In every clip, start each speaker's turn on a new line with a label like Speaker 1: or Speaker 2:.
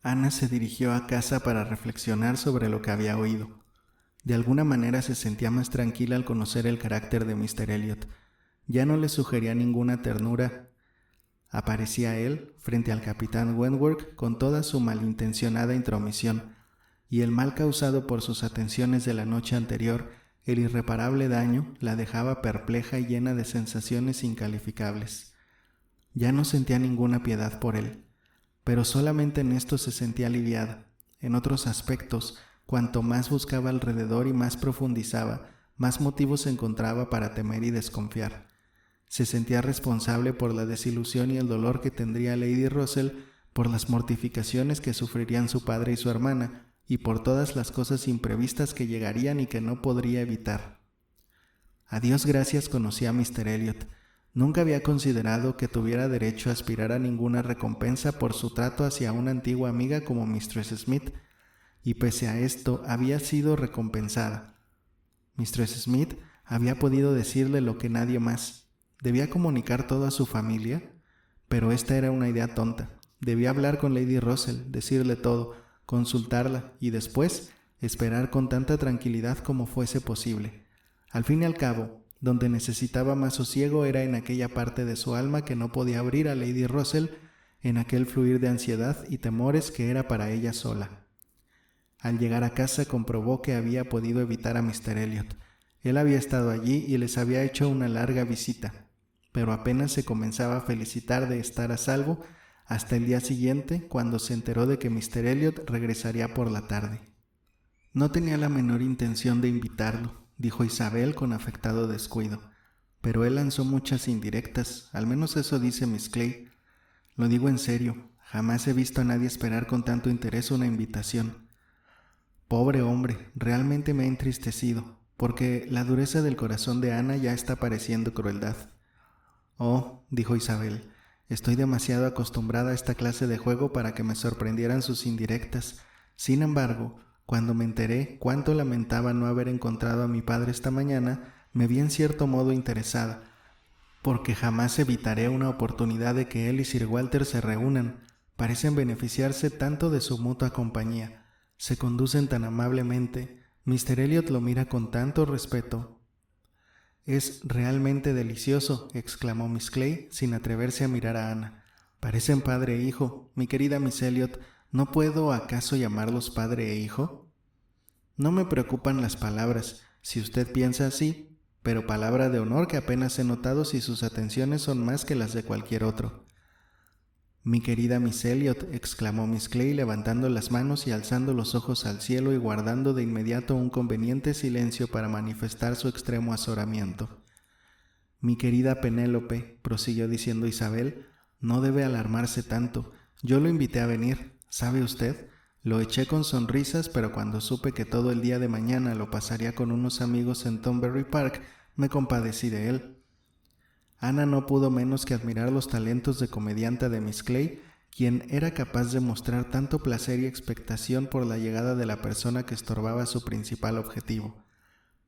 Speaker 1: Ana se dirigió a casa para reflexionar sobre lo que había oído. De alguna manera se sentía más tranquila al conocer el carácter de Mr. Elliot. Ya no le sugería ninguna ternura. Aparecía él frente al capitán Wentworth con toda su malintencionada intromisión, y el mal causado por sus atenciones de la noche anterior, el irreparable daño, la dejaba perpleja y llena de sensaciones incalificables. Ya no sentía ninguna piedad por él, pero solamente en esto se sentía aliviada. En otros aspectos, cuanto más buscaba alrededor y más profundizaba, más motivos encontraba para temer y desconfiar. Se sentía responsable por la desilusión y el dolor que tendría Lady Russell, por las mortificaciones que sufrirían su padre y su hermana, y por todas las cosas imprevistas que llegarían y que no podría evitar. A Dios gracias conocía a Mr. Elliot. Nunca había considerado que tuviera derecho a aspirar a ninguna recompensa por su trato hacia una antigua amiga como Mistress Smith, y pese a esto había sido recompensada. Mistress Smith había podido decirle lo que nadie más. Debía comunicar todo a su familia, pero esta era una idea tonta. Debía hablar con Lady Russell, decirle todo, consultarla y después esperar con tanta tranquilidad como fuese posible. Al fin y al cabo, donde necesitaba más sosiego era en aquella parte de su alma que no podía abrir a Lady Russell, en aquel fluir de ansiedad y temores que era para ella sola. Al llegar a casa comprobó que había podido evitar a Mr. Elliot. Él había estado allí y les había hecho una larga visita, pero apenas se comenzaba a felicitar de estar a salvo hasta el día siguiente, cuando se enteró de que Mr. Elliot regresaría por la tarde. No tenía la menor intención de invitarlo, dijo Isabel con afectado descuido, pero él lanzó muchas indirectas, al menos eso dice Miss Clay. Lo digo en serio, jamás he visto a nadie esperar con tanto interés una invitación. Pobre hombre, realmente me ha entristecido, porque la dureza del corazón de Ana ya está pareciendo crueldad. Oh, dijo Isabel, estoy demasiado acostumbrada a esta clase de juego para que me sorprendieran sus indirectas. Sin embargo, cuando me enteré cuánto lamentaba no haber encontrado a mi padre esta mañana, me vi en cierto modo interesada, porque jamás evitaré una oportunidad de que él y Sir Walter se reúnan. Parecen beneficiarse tanto de su mutua compañía. Se conducen tan amablemente. Mr. Elliot lo mira con tanto respeto. «Es realmente delicioso», exclamó Miss Clay, sin atreverse a mirar a Ana. «Parecen padre e hijo. Mi querida Miss Elliot, ¿no puedo acaso llamarlos padre e hijo?» «No me preocupan las palabras, si usted piensa así, pero palabra de honor que apenas he notado si sus atenciones son más que las de cualquier otro». «Mi querida Miss Elliot», exclamó Miss Clay, levantando las manos y alzando los ojos al cielo y guardando de inmediato un conveniente silencio para manifestar su extremo azoramiento. «Mi querida Penélope», prosiguió diciendo Isabel, «no debe alarmarse tanto. Yo lo invité a venir, ¿sabe usted? Lo eché con sonrisas, pero cuando supe que todo el día de mañana lo pasaría con unos amigos en Thornbury Park, me compadecí de él». Ana no pudo menos que admirar los talentos de comedianta de Miss Clay, quien era capaz de mostrar tanto placer y expectación por la llegada de la persona que estorbaba su principal objetivo.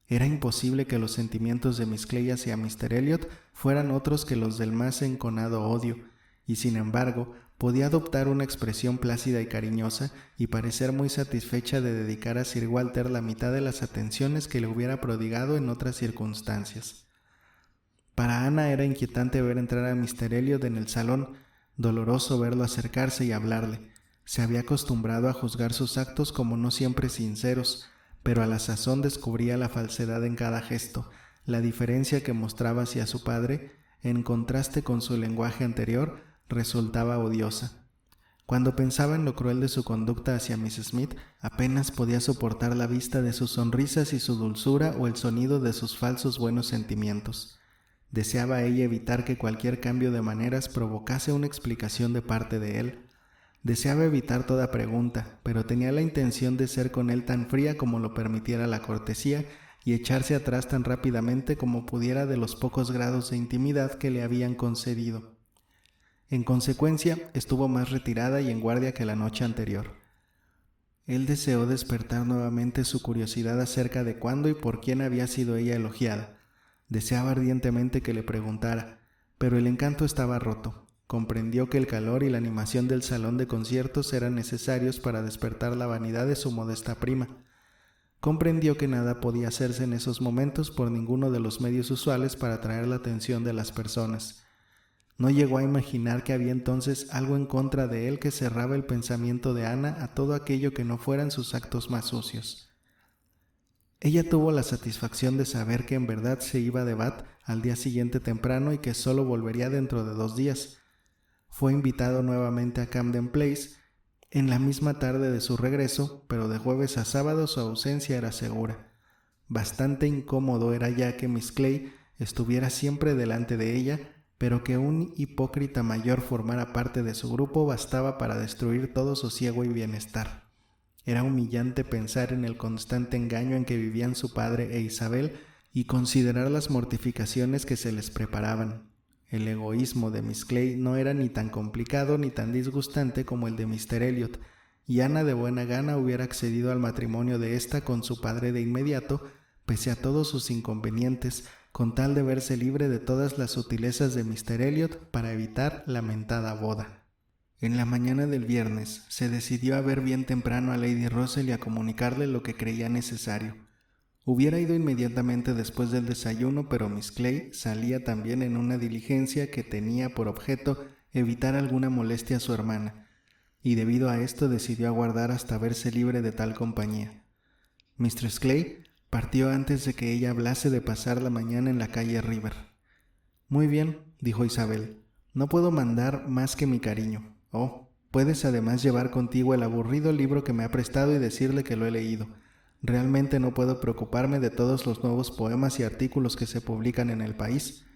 Speaker 1: Era imposible que los sentimientos de Miss Clay hacia Mr. Elliot fueran otros que los del más enconado odio, y sin embargo podía adoptar una expresión plácida y cariñosa y parecer muy satisfecha de dedicar a Sir Walter la mitad de las atenciones que le hubiera prodigado en otras circunstancias. Para Ana era inquietante ver entrar a Mr. Elliot en el salón, doloroso verlo acercarse y hablarle. Se había acostumbrado a juzgar sus actos como no siempre sinceros, pero a la sazón descubría la falsedad en cada gesto, la diferencia que mostraba hacia su padre, en contraste con su lenguaje anterior, resultaba odiosa. Cuando pensaba en lo cruel de su conducta hacia Miss Smith, apenas podía soportar la vista de sus sonrisas y su dulzura o el sonido de sus falsos buenos sentimientos. Deseaba ella evitar que cualquier cambio de maneras provocase una explicación de parte de él. Deseaba evitar toda pregunta, pero tenía la intención de ser con él tan fría como lo permitiera la cortesía y echarse atrás tan rápidamente como pudiera de los pocos grados de intimidad que le habían concedido. En consecuencia, estuvo más retirada y en guardia que la noche anterior. Él deseó despertar nuevamente su curiosidad acerca de cuándo y por quién había sido ella elogiada. Deseaba ardientemente que le preguntara, pero el encanto estaba roto. Comprendió que el calor y la animación del salón de conciertos eran necesarios para despertar la vanidad de su modesta prima. Comprendió que nada podía hacerse en esos momentos por ninguno de los medios usuales para atraer la atención de las personas. No llegó a imaginar que había entonces algo en contra de él que cerraba el pensamiento de Ana a todo aquello que no fueran sus actos más sucios. Ella tuvo la satisfacción de saber que en verdad se iba de Bath al día siguiente temprano y que solo volvería dentro de 2 días. Fue invitado nuevamente a Camden Place en la misma tarde de su regreso, pero de jueves a sábado su ausencia era segura. Bastante incómodo era ya que Miss Clay estuviera siempre delante de ella, pero que un hipócrita mayor formara parte de su grupo bastaba para destruir todo sosiego y bienestar. Era humillante pensar en el constante engaño en que vivían su padre e Isabel y considerar las mortificaciones que se les preparaban. El egoísmo de Miss Clay no era ni tan complicado ni tan disgustante como el de Mr. Elliot, y Ana de buena gana hubiera accedido al matrimonio de ésta con su padre de inmediato, pese a todos sus inconvenientes, con tal de verse libre de todas las sutilezas de Mr. Elliot para evitar la mentada boda. En la mañana del viernes se decidió a ver bien temprano a Lady Russell y a comunicarle lo que creía necesario. Hubiera ido inmediatamente después del desayuno, pero Miss Clay salía también en una diligencia que tenía por objeto evitar alguna molestia a su hermana, y debido a esto decidió aguardar hasta verse libre de tal compañía. Mistress Clay partió antes de que ella hablase de pasar la mañana en la calle River. «Muy bien», dijo Isabel, «no puedo mandar más que mi cariño. Oh, puedes además llevar contigo el aburrido libro que me ha prestado y decirle que lo he leído. Realmente no puedo preocuparme de todos los nuevos poemas y artículos que se publican en el país.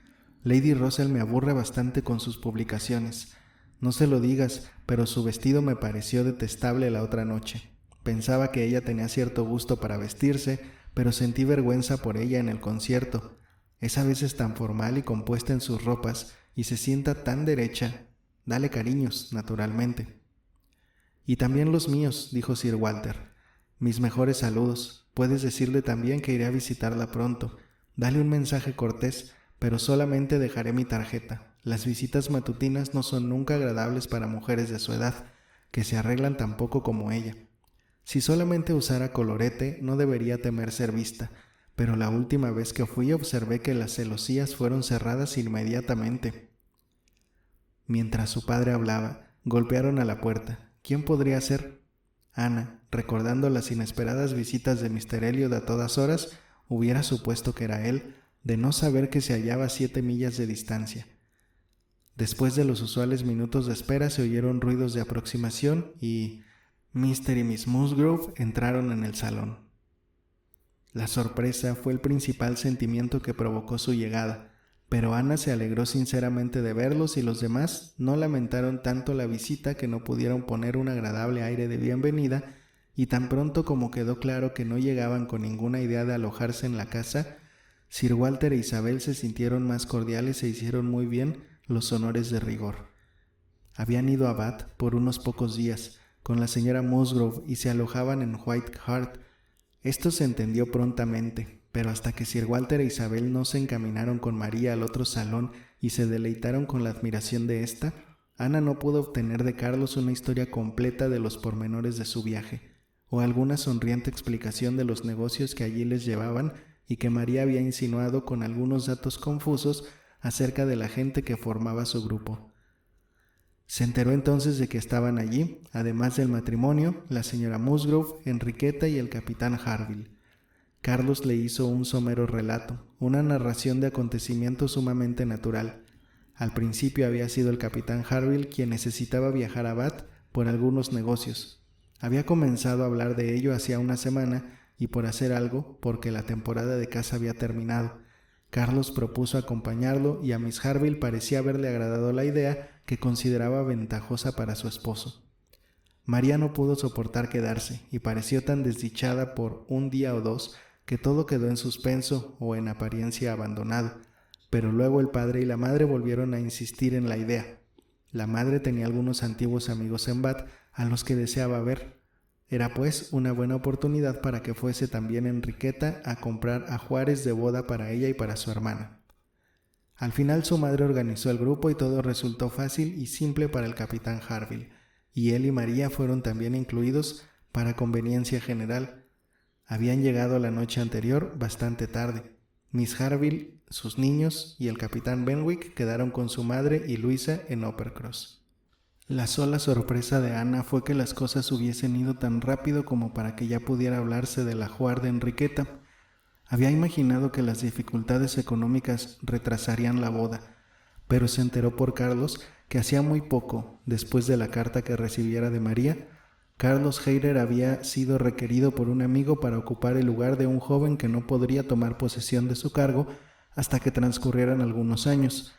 Speaker 1: Lady Russell me aburre bastante con sus publicaciones. No se lo digas, pero su vestido me pareció detestable la otra noche. Pensaba que ella tenía cierto gusto para vestirse, pero sentí vergüenza por ella en el concierto. Es a veces tan formal y compuesta en sus ropas y se sienta tan derecha. Dale cariños, naturalmente». «Y también los míos», dijo Sir Walter. «Mis mejores saludos. Puedes decirle también que iré a visitarla pronto. Dale un mensaje cortés, pero solamente dejaré mi tarjeta. Las visitas matutinas no son nunca agradables para mujeres de su edad, que se arreglan tan poco como ella. Si solamente usara colorete, no debería temer ser vista, pero la última vez que fui observé que las celosías fueron cerradas inmediatamente». Mientras su padre hablaba, golpearon a la puerta. ¿Quién podría ser? Ana, recordando las inesperadas visitas de Mr. Elliot a todas horas, hubiera supuesto que era él, de no saber que se hallaba a 7 millas de distancia. Después de los usuales minutos de espera se oyeron ruidos de aproximación y Mr. y Miss Musgrove entraron en el salón. La sorpresa fue el principal sentimiento que provocó su llegada, pero Ana se alegró sinceramente de verlos y los demás no lamentaron tanto la visita que no pudieron poner un agradable aire de bienvenida, y tan pronto como quedó claro que no llegaban con ninguna idea de alojarse en la casa, Sir Walter e Isabel se sintieron más cordiales e hicieron muy bien los honores de rigor. Habían ido a Bath por unos pocos días con la señora Musgrove y se alojaban en White Hart. Esto se entendió prontamente, pero hasta que Sir Walter e Isabel no se encaminaron con María al otro salón y se deleitaron con la admiración de ésta, Ana no pudo obtener de Carlos una historia completa de los pormenores de su viaje, o alguna sonriente explicación de los negocios que allí les llevaban y que María había insinuado con algunos datos confusos acerca de la gente que formaba su grupo. Se enteró entonces de que estaban allí, además del matrimonio, la señora Musgrove, Enriqueta y el capitán Harville. Carlos le hizo un somero relato, una narración de acontecimientos sumamente natural. Al principio había sido el capitán Harville quien necesitaba viajar a Bath por algunos negocios. Había comenzado a hablar de ello hacía una semana y por hacer algo, porque la temporada de caza había terminado. Carlos propuso acompañarlo y a Miss Harville parecía haberle agradado la idea que consideraba ventajosa para su esposo. María no pudo soportar quedarse y pareció tan desdichada por un día o dos que todo quedó en suspenso o en apariencia abandonado, pero luego el padre y la madre volvieron a insistir en la idea. La madre tenía algunos antiguos amigos en Bath a los que deseaba ver. Era pues una buena oportunidad para que fuese también Enriqueta a comprar ajuares de boda para ella y para su hermana. Al final su madre organizó el grupo y todo resultó fácil y simple para el capitán Harville, y él y María fueron también incluidos para conveniencia general. Habían llegado la noche anterior bastante tarde. Miss Harville, sus niños y el capitán Benwick quedaron con su madre y Luisa en Uppercross. La sola sorpresa de Ana fue que las cosas hubiesen ido tan rápido como para que ya pudiera hablarse del ajuar de Enriqueta. Había imaginado que las dificultades económicas retrasarían la boda, pero se enteró por Carlos que hacía muy poco, después de la carta que recibiera de María, Carlos Hayter había sido requerido por un amigo para ocupar el lugar de un joven que no podría tomar posesión de su cargo hasta que transcurrieran algunos años,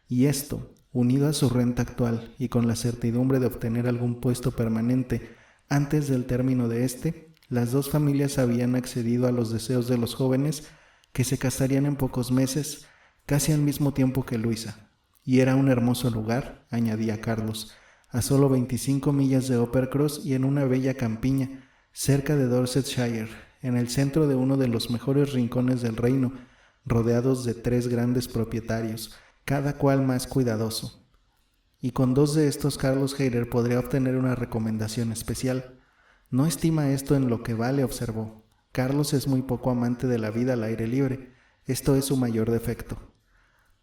Speaker 1: y esto, unido a su renta actual y con la certidumbre de obtener algún puesto permanente antes del término de este, las dos familias habían accedido a los deseos de los jóvenes que se casarían en pocos meses, casi al mismo tiempo que Luisa. Y era un hermoso lugar, añadía Carlos, a solo 25 millas de Uppercross y en una bella campiña, cerca de Dorsetshire, en el centro de uno de los mejores rincones del reino, rodeados de 3 grandes propietarios, cada cual más cuidadoso. Y con 2 de estos Carlos Hayter podría obtener una recomendación especial. No estima esto en lo que vale, observó. Carlos es muy poco amante de la vida al aire libre. Esto es su mayor defecto.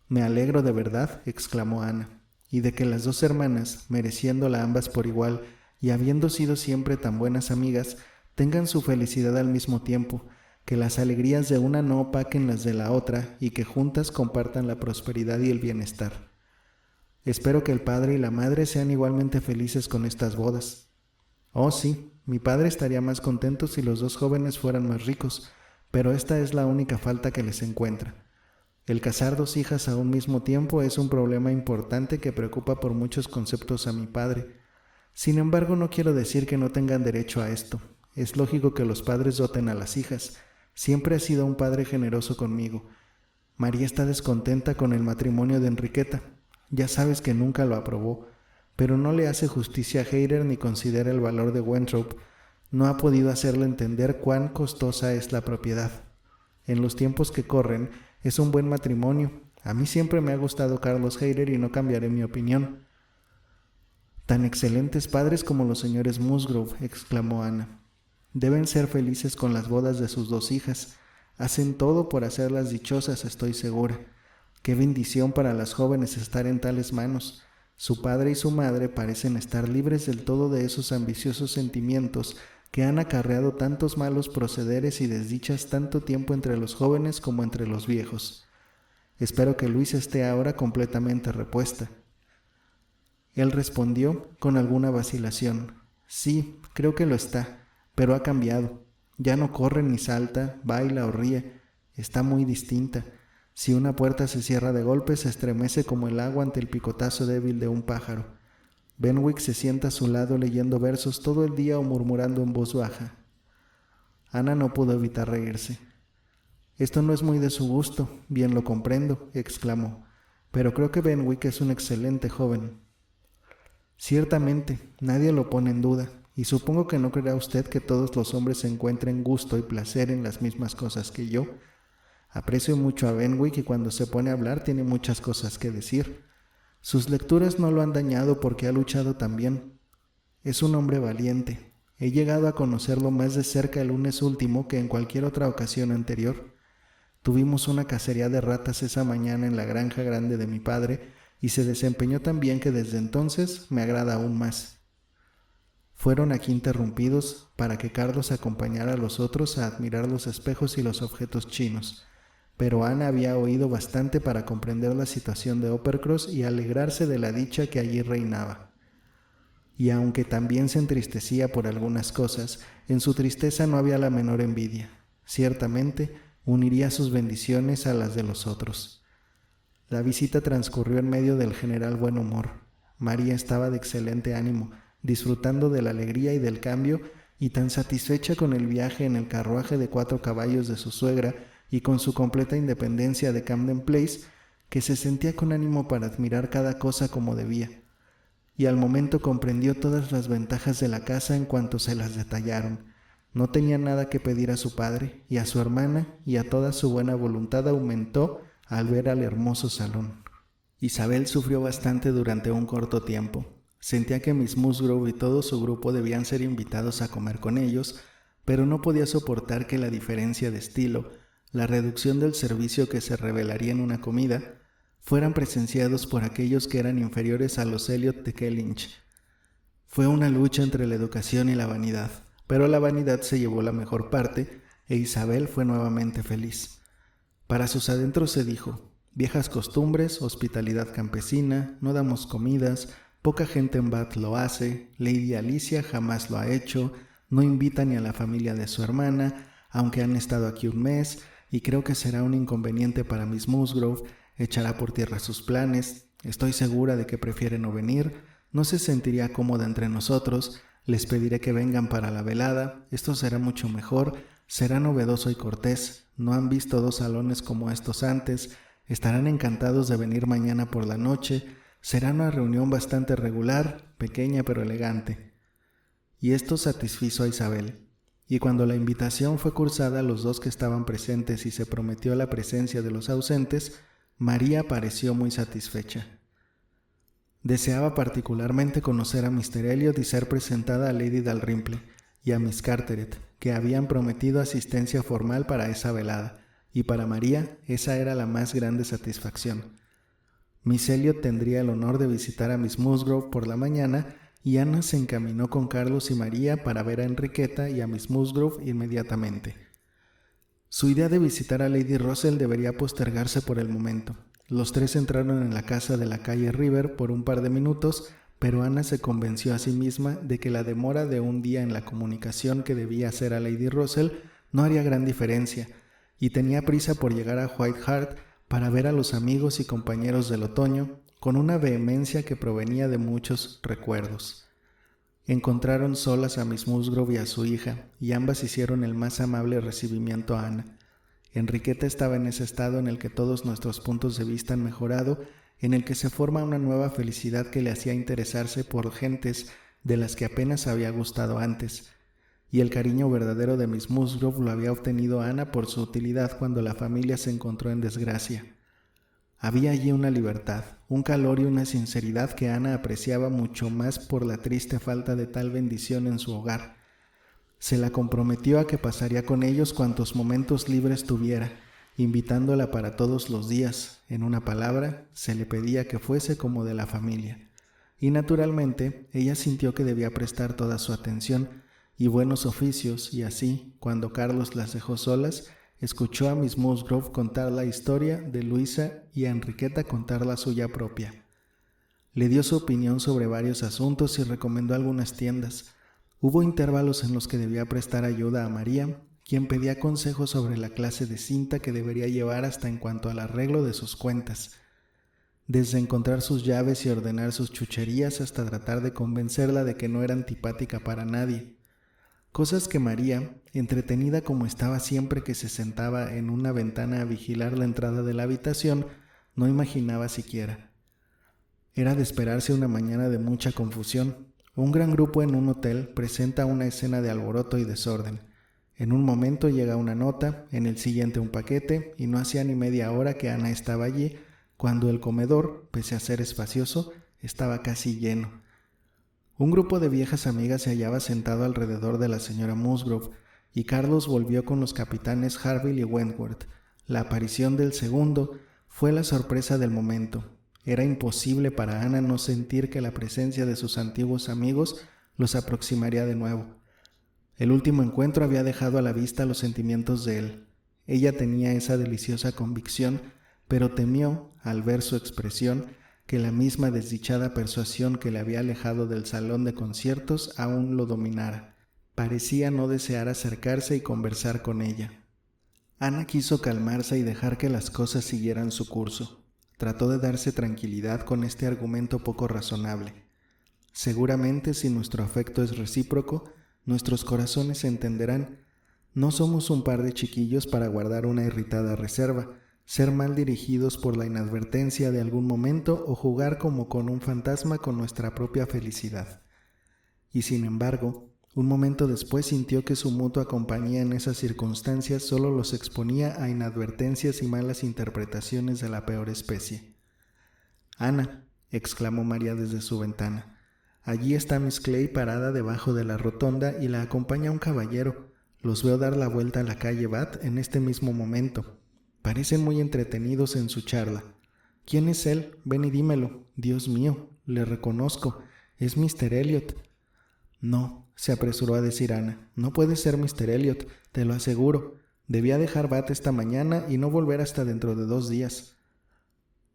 Speaker 1: Me alegro de verdad, exclamó Ana, y de que las 2 hermanas, mereciéndola ambas por igual y habiendo sido siempre tan buenas amigas, tengan su felicidad al mismo tiempo, que las alegrías de una no opaquen las de la otra y que juntas compartan la prosperidad y el bienestar. Espero que el padre y la madre sean igualmente felices con estas bodas. Oh, sí, mi padre estaría más contento si los 2 jóvenes fueran más ricos, pero esta es la única falta que les encuentra. El casar 2 hijas a un mismo tiempo es un problema importante que preocupa por muchos conceptos a mi padre. Sin embargo, no quiero decir que no tengan derecho a esto. Es lógico que los padres doten a las hijas. Siempre ha sido un padre generoso conmigo. María está descontenta con el matrimonio de Enriqueta. Ya sabes que nunca lo aprobó, pero no le hace justicia a Hayter ni considera el valor de Wenthrop. No ha podido hacerle entender cuán costosa es la propiedad. En los tiempos que corren, es un buen matrimonio. A mí siempre me ha gustado Carlos Hayter y no cambiaré mi opinión. Tan excelentes padres como los señores Musgrove, exclamó Ana. Deben ser felices con las bodas de sus 2 hijas. Hacen todo por hacerlas dichosas, estoy segura. Qué bendición para las jóvenes estar en tales manos. Su padre y su madre parecen estar libres del todo de esos ambiciosos sentimientos que han acarreado tantos malos procederes y desdichas tanto tiempo entre los jóvenes como entre los viejos. Espero que Luisa esté ahora completamente repuesta. Él respondió con alguna vacilación. Sí, creo que lo está, pero ha cambiado. Ya no corre ni salta, baila o ríe. Está muy distinta. Si una puerta se cierra de golpe, se estremece como el agua ante el picotazo débil de un pájaro. Benwick se sienta a su lado leyendo versos todo el día o murmurando en voz baja. Ana no pudo evitar reírse. Esto no es muy de su gusto, bien lo comprendo, exclamó, pero creo que Benwick es un excelente joven. Ciertamente, nadie lo pone en duda, y supongo que no creerá usted que todos los hombres encuentren gusto y placer en las mismas cosas que yo. Aprecio mucho a Benwick y cuando se pone a hablar tiene muchas cosas que decir. Sus lecturas no lo han dañado porque ha luchado también. Es un hombre valiente. He llegado a conocerlo más de cerca el lunes último que en cualquier otra ocasión anterior. Tuvimos una cacería de ratas esa mañana en la granja grande de mi padre y se desempeñó tan bien que desde entonces me agrada aún más. Fueron aquí interrumpidos para que Carlos acompañara a los otros a admirar los espejos y los objetos chinos, pero Ana había oído bastante para comprender la situación de Uppercross y alegrarse de la dicha que allí reinaba. Y aunque también se entristecía por algunas cosas, en su tristeza no había la menor envidia. Ciertamente, uniría sus bendiciones a las de los otros. La visita transcurrió en medio del general buen humor. María estaba de excelente ánimo, disfrutando de la alegría y del cambio, y tan satisfecha con el viaje en el carruaje de 4 caballos de su suegra y con su completa independencia de Camden Place, que se sentía con ánimo para admirar cada cosa como debía, y al momento comprendió todas las ventajas de la casa en cuanto se las detallaron. No tenía nada que pedir a su padre, y a su hermana, y a toda su buena voluntad aumentó al ver al hermoso salón. Isabel sufrió bastante durante un corto tiempo. Sentía que Miss Musgrove y todo su grupo debían ser invitados a comer con ellos, pero no podía soportar que la diferencia de estilo, la reducción del servicio que se revelaría en una comida, fueran presenciados por aquellos que eran inferiores a los Elliot de Kellynch. Fue una lucha entre la educación y la vanidad, pero la vanidad se llevó la mejor parte e Isabel fue nuevamente feliz. Para sus adentros se dijo: viejas costumbres, hospitalidad campesina, no damos comidas, poca gente en Bath lo hace, Lady Alicia jamás lo ha hecho, no invita ni a la familia de su hermana, aunque han estado aquí un mes, y creo que será un inconveniente para Miss Musgrove, echará por tierra sus planes, estoy segura de que prefiere no venir, no se sentiría cómoda entre nosotros, les pediré que vengan para la velada, esto será mucho mejor, será novedoso y cortés, no han visto 2 salones como estos antes, estarán encantados de venir mañana por la noche, será una reunión bastante regular, pequeña pero elegante. Y esto satisfizo a Isabel. Y cuando la invitación fue cursada a los 2 que estaban presentes y se prometió la presencia de los ausentes, María pareció muy satisfecha. Deseaba particularmente conocer a Mr. Elliot y ser presentada a Lady Dalrymple y a Miss Carteret, que habían prometido asistencia formal para esa velada, y para María esa era la más grande satisfacción. Miss Elliot tendría el honor de visitar a Miss Musgrove por la mañana y Ana se encaminó con Carlos y María para ver a Enriqueta y a Miss Musgrove inmediatamente. Su idea de visitar a Lady Russell debería postergarse por el momento. Los 3 entraron en la casa de la calle River por un par de minutos, pero Ana se convenció a sí misma de que la demora de un día en la comunicación que debía hacer a Lady Russell no haría gran diferencia, y tenía prisa por llegar a White Hart para ver a los amigos y compañeros del otoño, con una vehemencia que provenía de muchos recuerdos. Encontraron solas a Miss Musgrove y a su hija, y ambas hicieron el más amable recibimiento a Ana. Enriqueta estaba en ese estado en el que todos nuestros puntos de vista han mejorado, en el que se forma una nueva felicidad que le hacía interesarse por gentes de las que apenas había gustado antes, y el cariño verdadero de Miss Musgrove lo había obtenido Ana por su utilidad cuando la familia se encontró en desgracia. Había allí una libertad, un calor y una sinceridad que Ana apreciaba mucho más por la triste falta de tal bendición en su hogar. Se la comprometió a que pasaría con ellos cuantos momentos libres tuviera, invitándola para todos los días. En una palabra, se le pedía que fuese como de la familia. Y naturalmente, ella sintió que debía prestar toda su atención y buenos oficios, y así, cuando Carlos las dejó solas, escuchó a Miss Musgrove contar la historia de Luisa y a Enriqueta contar la suya propia. Le dio su opinión sobre varios asuntos y recomendó algunas tiendas. Hubo intervalos en los que debía prestar ayuda a María, quien pedía consejos sobre la clase de cinta que debería llevar hasta en cuanto al arreglo de sus cuentas, desde encontrar sus llaves y ordenar sus chucherías hasta tratar de convencerla de que no era antipática para nadie. Cosas que María, entretenida como estaba siempre que se sentaba en una ventana a vigilar la entrada de la habitación, no imaginaba siquiera. Era de esperarse una mañana de mucha confusión. Un gran grupo en un hotel presenta una escena de alboroto y desorden. En un momento llega una nota, en el siguiente un paquete, y no hacía ni media hora que Ana estaba allí, cuando el comedor, pese a ser espacioso, estaba casi lleno. Un grupo de viejas amigas se hallaba sentado alrededor de la señora Musgrove, y Carlos volvió con los capitanes Harville y Wentworth. La aparición del segundo fue la sorpresa del momento. Era imposible para Ana no sentir que la presencia de sus antiguos amigos los aproximaría de nuevo. El último encuentro había dejado a la vista los sentimientos de él. Ella tenía esa deliciosa convicción, pero temió, al ver su expresión, que la misma desdichada persuasión que le había alejado del salón de conciertos aún lo dominara. Parecía no desear acercarse y conversar con ella. Ana quiso calmarse y dejar que las cosas siguieran su curso. Trató de darse tranquilidad con este argumento poco razonable. Seguramente, si nuestro afecto es recíproco, nuestros corazones se entenderán. No somos un par de chiquillos para guardar una irritada reserva, ser mal dirigidos por la inadvertencia de algún momento o jugar como con un fantasma con nuestra propia felicidad. Y sin embargo, Un momento después sintió que su mutua compañía en esas circunstancias solo los exponía a inadvertencias y malas interpretaciones de la peor especie. «Ana», exclamó María desde su ventana, «allí está Miss Clay parada debajo de la rotonda y la acompaña un caballero. Los veo dar la vuelta a la calle Bath en este mismo momento. Parecen muy entretenidos en su charla. ¿Quién es él? Ven y dímelo. Dios mío, le reconozco. Es Mr. Elliot». «No», se apresuró a decir Ana, «no puede ser Mr. Elliot, te lo aseguro. Debía dejar Bath esta mañana y no volver hasta dentro de 2 días».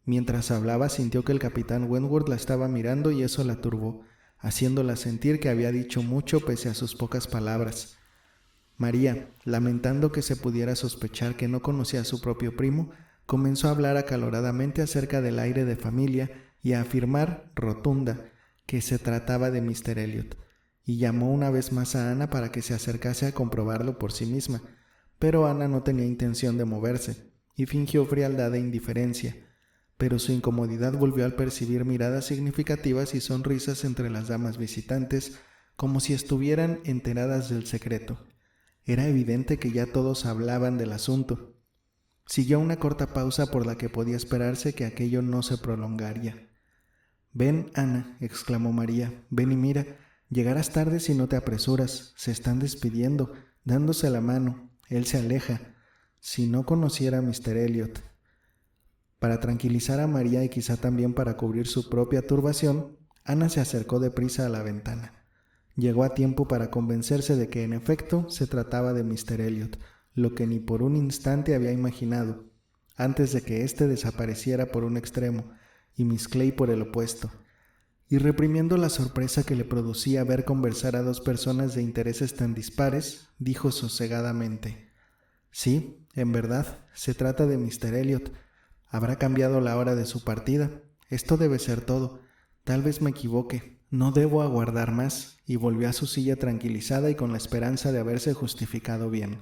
Speaker 1: Mientras hablaba, sintió que el capitán Wentworth la estaba mirando y eso la turbó, haciéndola sentir que había dicho mucho pese a sus pocas palabras. María, lamentando que se pudiera sospechar que no conocía a su propio primo, comenzó a hablar acaloradamente acerca del aire de familia y a afirmar, rotunda, que se trataba de Mr. Elliot, y llamó una vez más a Ana para que se acercase a comprobarlo por sí misma, pero Ana no tenía intención de moverse, y fingió frialdad e indiferencia, pero su incomodidad volvió al percibir miradas significativas y sonrisas entre las damas visitantes, como si estuvieran enteradas del secreto. Era evidente que ya todos hablaban del asunto. Siguió una corta pausa por la que podía esperarse que aquello no se prolongaría. «Ven, Ana», exclamó María, «ven y mira. Llegarás tarde si no te apresuras. Se están despidiendo, dándose la mano. Él se aleja. Si no conociera a Mr. Elliot». Para tranquilizar a María y quizá también para cubrir su propia turbación, Ana se acercó deprisa a la ventana. Llegó a tiempo para convencerse de que en efecto se trataba de Mr. Elliot, lo que ni por un instante había imaginado, antes de que éste desapareciera por un extremo y Miss Clay por el opuesto. Y reprimiendo la sorpresa que le producía ver conversar a 2 personas de intereses tan dispares, dijo sosegadamente: «Sí, en verdad, se trata de Mr. Elliot. Habrá cambiado la hora de su partida. Esto debe ser todo. Tal vez me equivoque. No debo aguardar más», y volvió a su silla tranquilizada y con la esperanza de haberse justificado bien.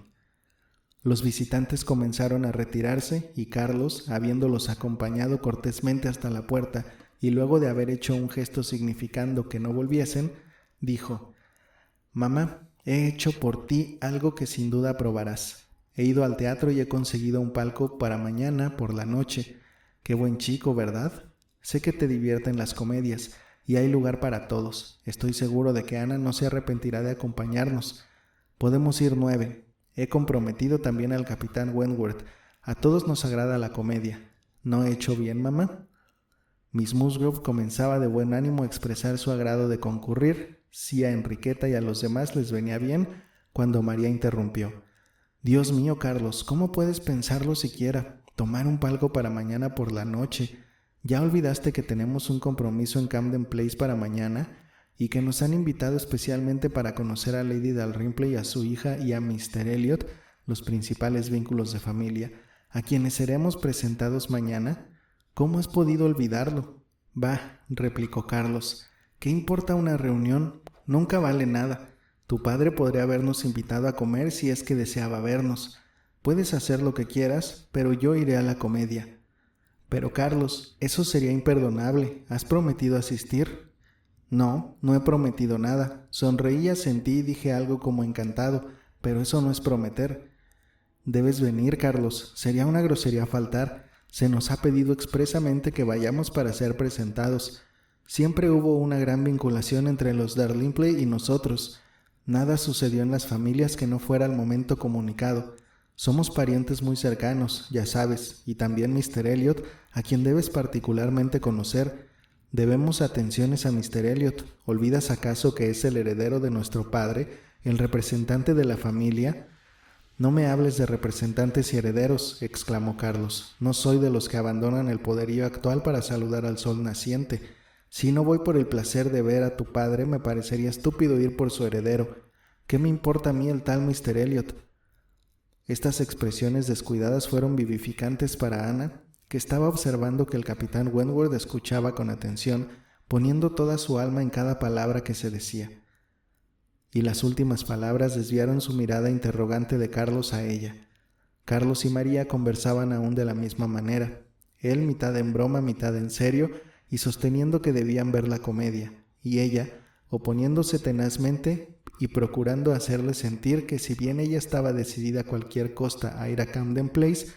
Speaker 1: Los visitantes comenzaron a retirarse y Carlos, habiéndolos acompañado cortésmente hasta la puerta y luego de haber hecho un gesto significando que no volviesen, dijo: «Mamá, he hecho por ti algo que sin duda aprobarás. He ido al teatro y he conseguido un palco para mañana por la noche. Qué buen chico, ¿verdad? Sé que te divierten las comedias y hay lugar para todos. Estoy seguro de que Ana no se arrepentirá de acompañarnos. Podemos ir 9. He comprometido también al capitán Wentworth. A todos nos agrada la comedia. ¿No he hecho bien, mamá?» Miss Musgrove comenzaba de buen ánimo a expresar su agrado de concurrir, si a Enriqueta y a los demás les venía bien, cuando María interrumpió: «Dios mío, Carlos, ¿cómo puedes pensarlo siquiera? Tomar un palco para mañana por la noche. ¿Ya olvidaste que tenemos un compromiso en Camden Place para mañana y que nos han invitado especialmente para conocer a Lady Dalrymple y a su hija y a Mr. Elliot, los principales vínculos de familia, a quienes seremos presentados mañana? ¿Cómo has podido olvidarlo?» «Bah», replicó Carlos, «¿qué importa una reunión? Nunca vale nada. Tu padre podría habernos invitado a comer si es que deseaba vernos. Puedes hacer lo que quieras, pero yo iré a la comedia». «Pero Carlos, eso sería imperdonable. ¿Has prometido asistir?» «No, no he prometido nada. Sonreí, asentí y dije algo como encantado, pero eso no es prometer». «Debes venir, Carlos. Sería una grosería faltar. Se nos ha pedido expresamente que vayamos para ser presentados. Siempre hubo una gran vinculación entre los Dalrymple y nosotros. Nada sucedió en las familias que no fuera al momento comunicado. Somos parientes muy cercanos, ya sabes, y también Mr. Elliot, a quien debes particularmente conocer. Debemos atenciones a Mr. Elliot. ¿Olvidas acaso que es el heredero de nuestro padre, el representante de la familia?» «No me hables de representantes y herederos», exclamó Carlos. «No soy de los que abandonan el poderío actual para saludar al sol naciente. Si no voy por el placer de ver a tu padre, me parecería estúpido ir por su heredero. ¿Qué me importa a mí el tal Mr. Elliot?» Estas expresiones descuidadas fueron vivificantes para Ana, que estaba observando que el capitán Wentworth escuchaba con atención, poniendo toda su alma en cada palabra que se decía. Y las últimas palabras desviaron su mirada interrogante de Carlos a ella. Carlos y María conversaban aún de la misma manera, él mitad en broma, mitad en serio, y sosteniendo que debían ver la comedia, y ella, oponiéndose tenazmente y procurando hacerle sentir que si bien ella estaba decidida a cualquier costa a ir a Camden Place,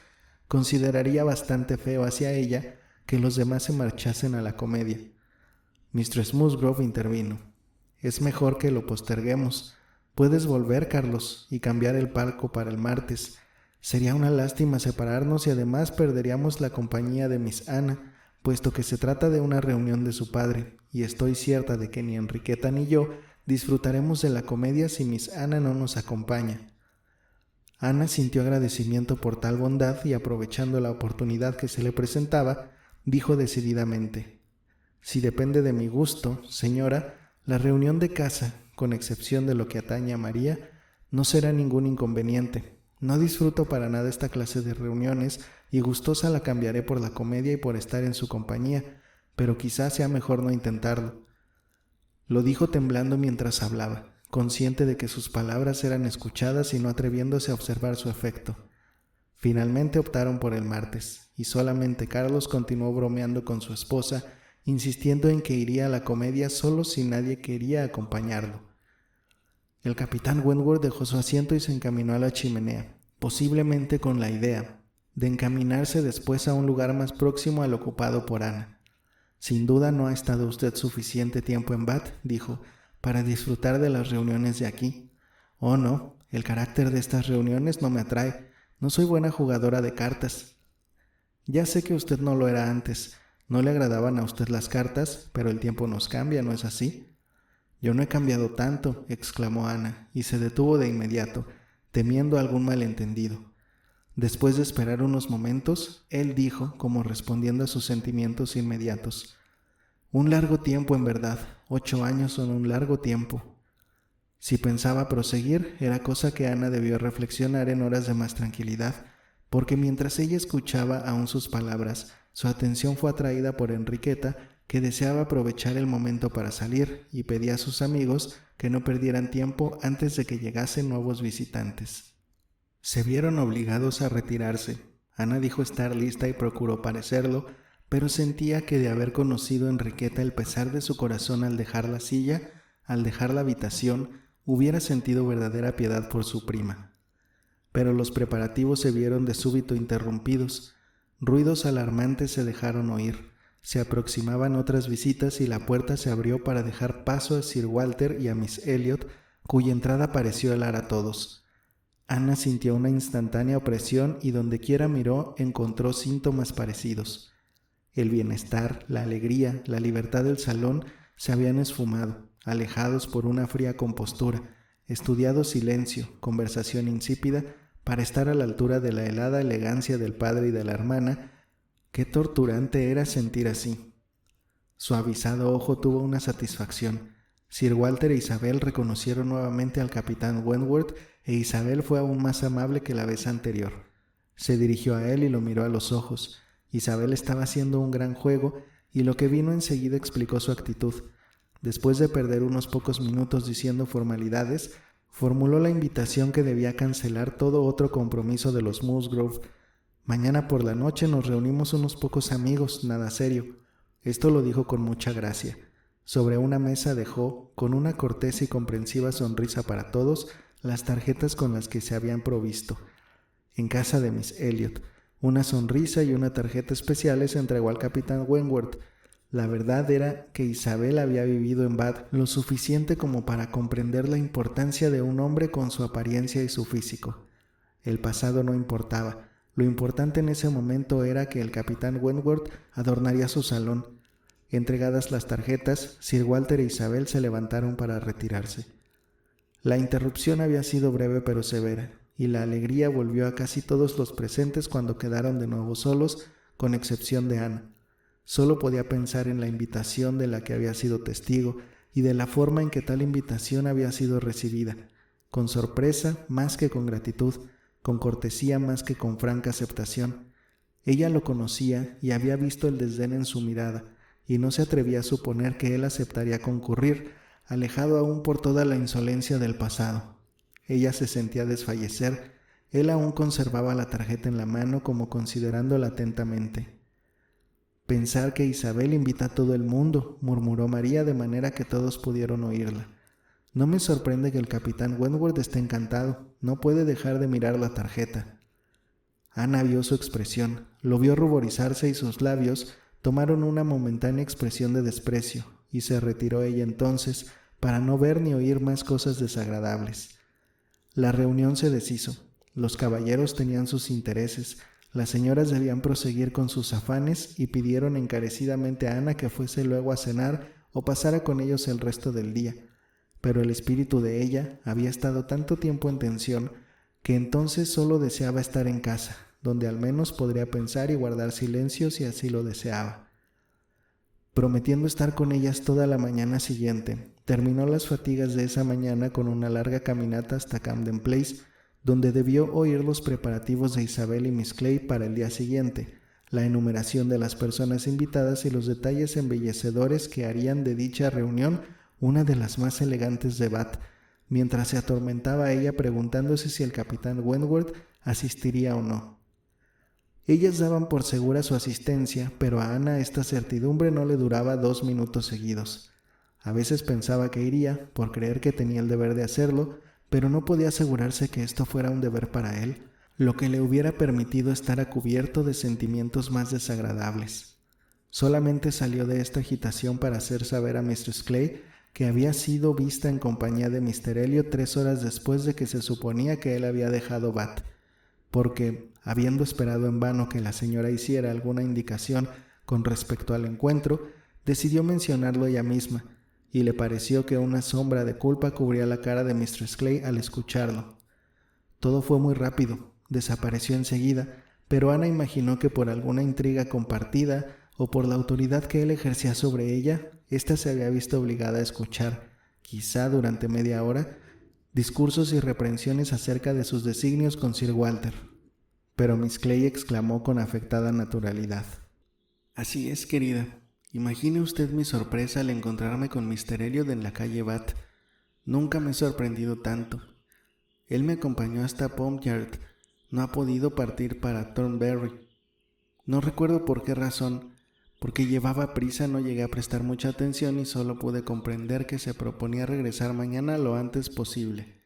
Speaker 1: consideraría bastante feo hacia ella que los demás se marchasen a la comedia. Mistress Musgrove intervino. «Es mejor que lo posterguemos. Puedes volver, Carlos, y cambiar el palco para el martes. Sería una lástima separarnos y además perderíamos la compañía de Miss Anna, puesto que se trata de una reunión de su padre, y estoy cierta de que ni Enriqueta ni yo disfrutaremos de la comedia si Miss Anna no nos acompaña». Ana sintió agradecimiento por tal bondad y, aprovechando la oportunidad que se le presentaba, dijo decididamente: «Si depende de mi gusto, señora, la reunión de casa, con excepción de lo que atañe a María, no será ningún inconveniente. No disfruto para nada esta clase de reuniones y gustosa la cambiaré por la comedia y por estar en su compañía, pero quizás sea mejor no intentarlo». Lo dijo temblando mientras hablaba, consciente de que sus palabras eran escuchadas y no atreviéndose a observar su efecto. Finalmente optaron por el martes, y solamente Carlos continuó bromeando con su esposa, insistiendo en que iría a la comedia solo si nadie quería acompañarlo. El capitán Wentworth dejó su asiento y se encaminó a la chimenea, posiblemente con la idea de encaminarse después a un lugar más próximo al ocupado por Ana. «Sin duda no ha estado usted suficiente tiempo en Bath», dijo, «para disfrutar de las reuniones de aquí». «Oh, no, el carácter de estas reuniones no me atrae. No soy buena jugadora de cartas». «Ya sé que usted no lo era antes. No le agradaban a usted las cartas, pero el tiempo nos cambia, ¿no es así?» «Yo no he cambiado tanto», exclamó Ana, y se detuvo de inmediato, temiendo algún malentendido. Después de esperar unos momentos, él dijo, como respondiendo a sus sentimientos inmediatos: «Un largo tiempo, en verdad. 8 años son un largo tiempo». Si pensaba proseguir, era cosa que Ana debió reflexionar en horas de más tranquilidad, porque mientras ella escuchaba aún sus palabras, su atención fue atraída por Enriqueta, que deseaba aprovechar el momento para salir y pedía a sus amigos que no perdieran tiempo antes de que llegasen nuevos visitantes. Se vieron obligados a retirarse. Ana dijo estar lista y procuró parecerlo, pero sentía que de haber conocido a Enriqueta el pesar de su corazón al dejar la silla, al dejar la habitación, hubiera sentido verdadera piedad por su prima. Pero los preparativos se vieron de súbito interrumpidos. Ruidos alarmantes se dejaron oír. Se aproximaban otras visitas y la puerta se abrió para dejar paso a Sir Walter y a Miss Elliot, cuya entrada pareció helar a todos. Ana sintió una instantánea opresión y dondequiera miró encontró síntomas parecidos. El bienestar, la alegría, la libertad del salón se habían esfumado, alejados por una fría compostura, estudiado silencio, conversación insípida, para estar a la altura de la helada elegancia del padre y de la hermana. Qué torturante era sentir así. Su avisado ojo tuvo una satisfacción. Sir Walter e Isabel reconocieron nuevamente al capitán Wentworth, e Isabel fue aún más amable que la vez anterior. Se dirigió a él y lo miró a los ojos. Isabel estaba haciendo un gran juego, y lo que vino enseguida explicó su actitud. Después de perder unos pocos minutos diciendo formalidades, formuló la invitación que debía cancelar todo otro compromiso de los Musgrove. «Mañana por la noche nos reunimos unos pocos amigos, nada serio». Esto lo dijo con mucha gracia. Sobre una mesa dejó, con una cortés y comprensiva sonrisa para todos, las tarjetas con las que se habían provisto. En casa de Miss Elliot, una sonrisa y una tarjeta especiales entregó al capitán Wentworth. La verdad era que Isabel había vivido en Bath lo suficiente como para comprender la importancia de un hombre con su apariencia y su físico. El pasado no importaba. Lo importante en ese momento era que el capitán Wentworth adornaría su salón. Entregadas las tarjetas, Sir Walter e Isabel se levantaron para retirarse. La interrupción había sido breve pero severa, y la alegría volvió a casi todos los presentes cuando quedaron de nuevo solos, con excepción de Ana. Solo podía pensar en la invitación de la que había sido testigo y de la forma en que tal invitación había sido recibida, con sorpresa más que con gratitud, con cortesía más que con franca aceptación. Ella lo conocía y había visto el desdén en su mirada, y no se atrevía a suponer que él aceptaría concurrir, alejado aún por toda la insolencia del pasado. Ella se sentía desfallecer. Él aún conservaba la tarjeta en la mano como considerándola atentamente. «Pensar que Isabel invita a todo el mundo», murmuró María de manera que todos pudieron oírla. No me sorprende que el capitán Wentworth esté encantado. No puede dejar de mirar la tarjeta. Ana vio su expresión, lo vio ruborizarse y sus labios tomaron una momentánea expresión de desprecio, y se retiró ella entonces para no ver ni oír más cosas desagradables. La reunión se deshizo. Los caballeros tenían sus intereses, las señoras debían proseguir con sus afanes y pidieron encarecidamente a Ana que fuese luego a cenar o pasara con ellos el resto del día. Pero el espíritu de ella había estado tanto tiempo en tensión que entonces solo deseaba estar en casa, donde al menos podría pensar y guardar silencio si así lo deseaba. Prometiendo estar con ellas toda la mañana siguiente, terminó las fatigas de esa mañana con una larga caminata hasta Camden Place, donde debió oír los preparativos de Isabel y Miss Clay para el día siguiente, la enumeración de las personas invitadas y los detalles embellecedores que harían de dicha reunión una de las más elegantes de Bath, mientras se atormentaba ella preguntándose si el capitán Wentworth asistiría o no. Ellas daban por segura su asistencia, pero a Ana esta certidumbre no le duraba 2 minutos seguidos. A veces pensaba que iría, por creer que tenía el deber de hacerlo, pero no podía asegurarse que esto fuera un deber para él, lo que le hubiera permitido estar a cubierto de sentimientos más desagradables. Solamente salió de esta agitación para hacer saber a Mistress Clay que había sido vista en compañía de Mr. Elliot 3 horas después de que se suponía que él había dejado Bath, porque, habiendo esperado en vano que la señora hiciera alguna indicación con respecto al encuentro, decidió mencionarlo ella misma, y le pareció que una sombra de culpa cubría la cara de Mistress Clay al escucharlo. Todo fue muy rápido, desapareció enseguida, pero Ana imaginó que por alguna intriga compartida o por la autoridad que él ejercía sobre ella, ésta se había visto obligada a escuchar, quizá durante media hora, discursos y reprensiones acerca de sus designios con Sir Walter. Pero Miss Clay exclamó con afectada naturalidad: «Así es, querida. Imagine usted mi sorpresa al encontrarme con Mr. Elliot en la calle Bath. Nunca me he sorprendido tanto. Él me acompañó hasta Pont-Yard. No ha podido partir para Thornbury. No recuerdo por qué razón. Porque llevaba prisa no llegué a prestar mucha atención y solo pude comprender que se proponía regresar mañana lo antes posible.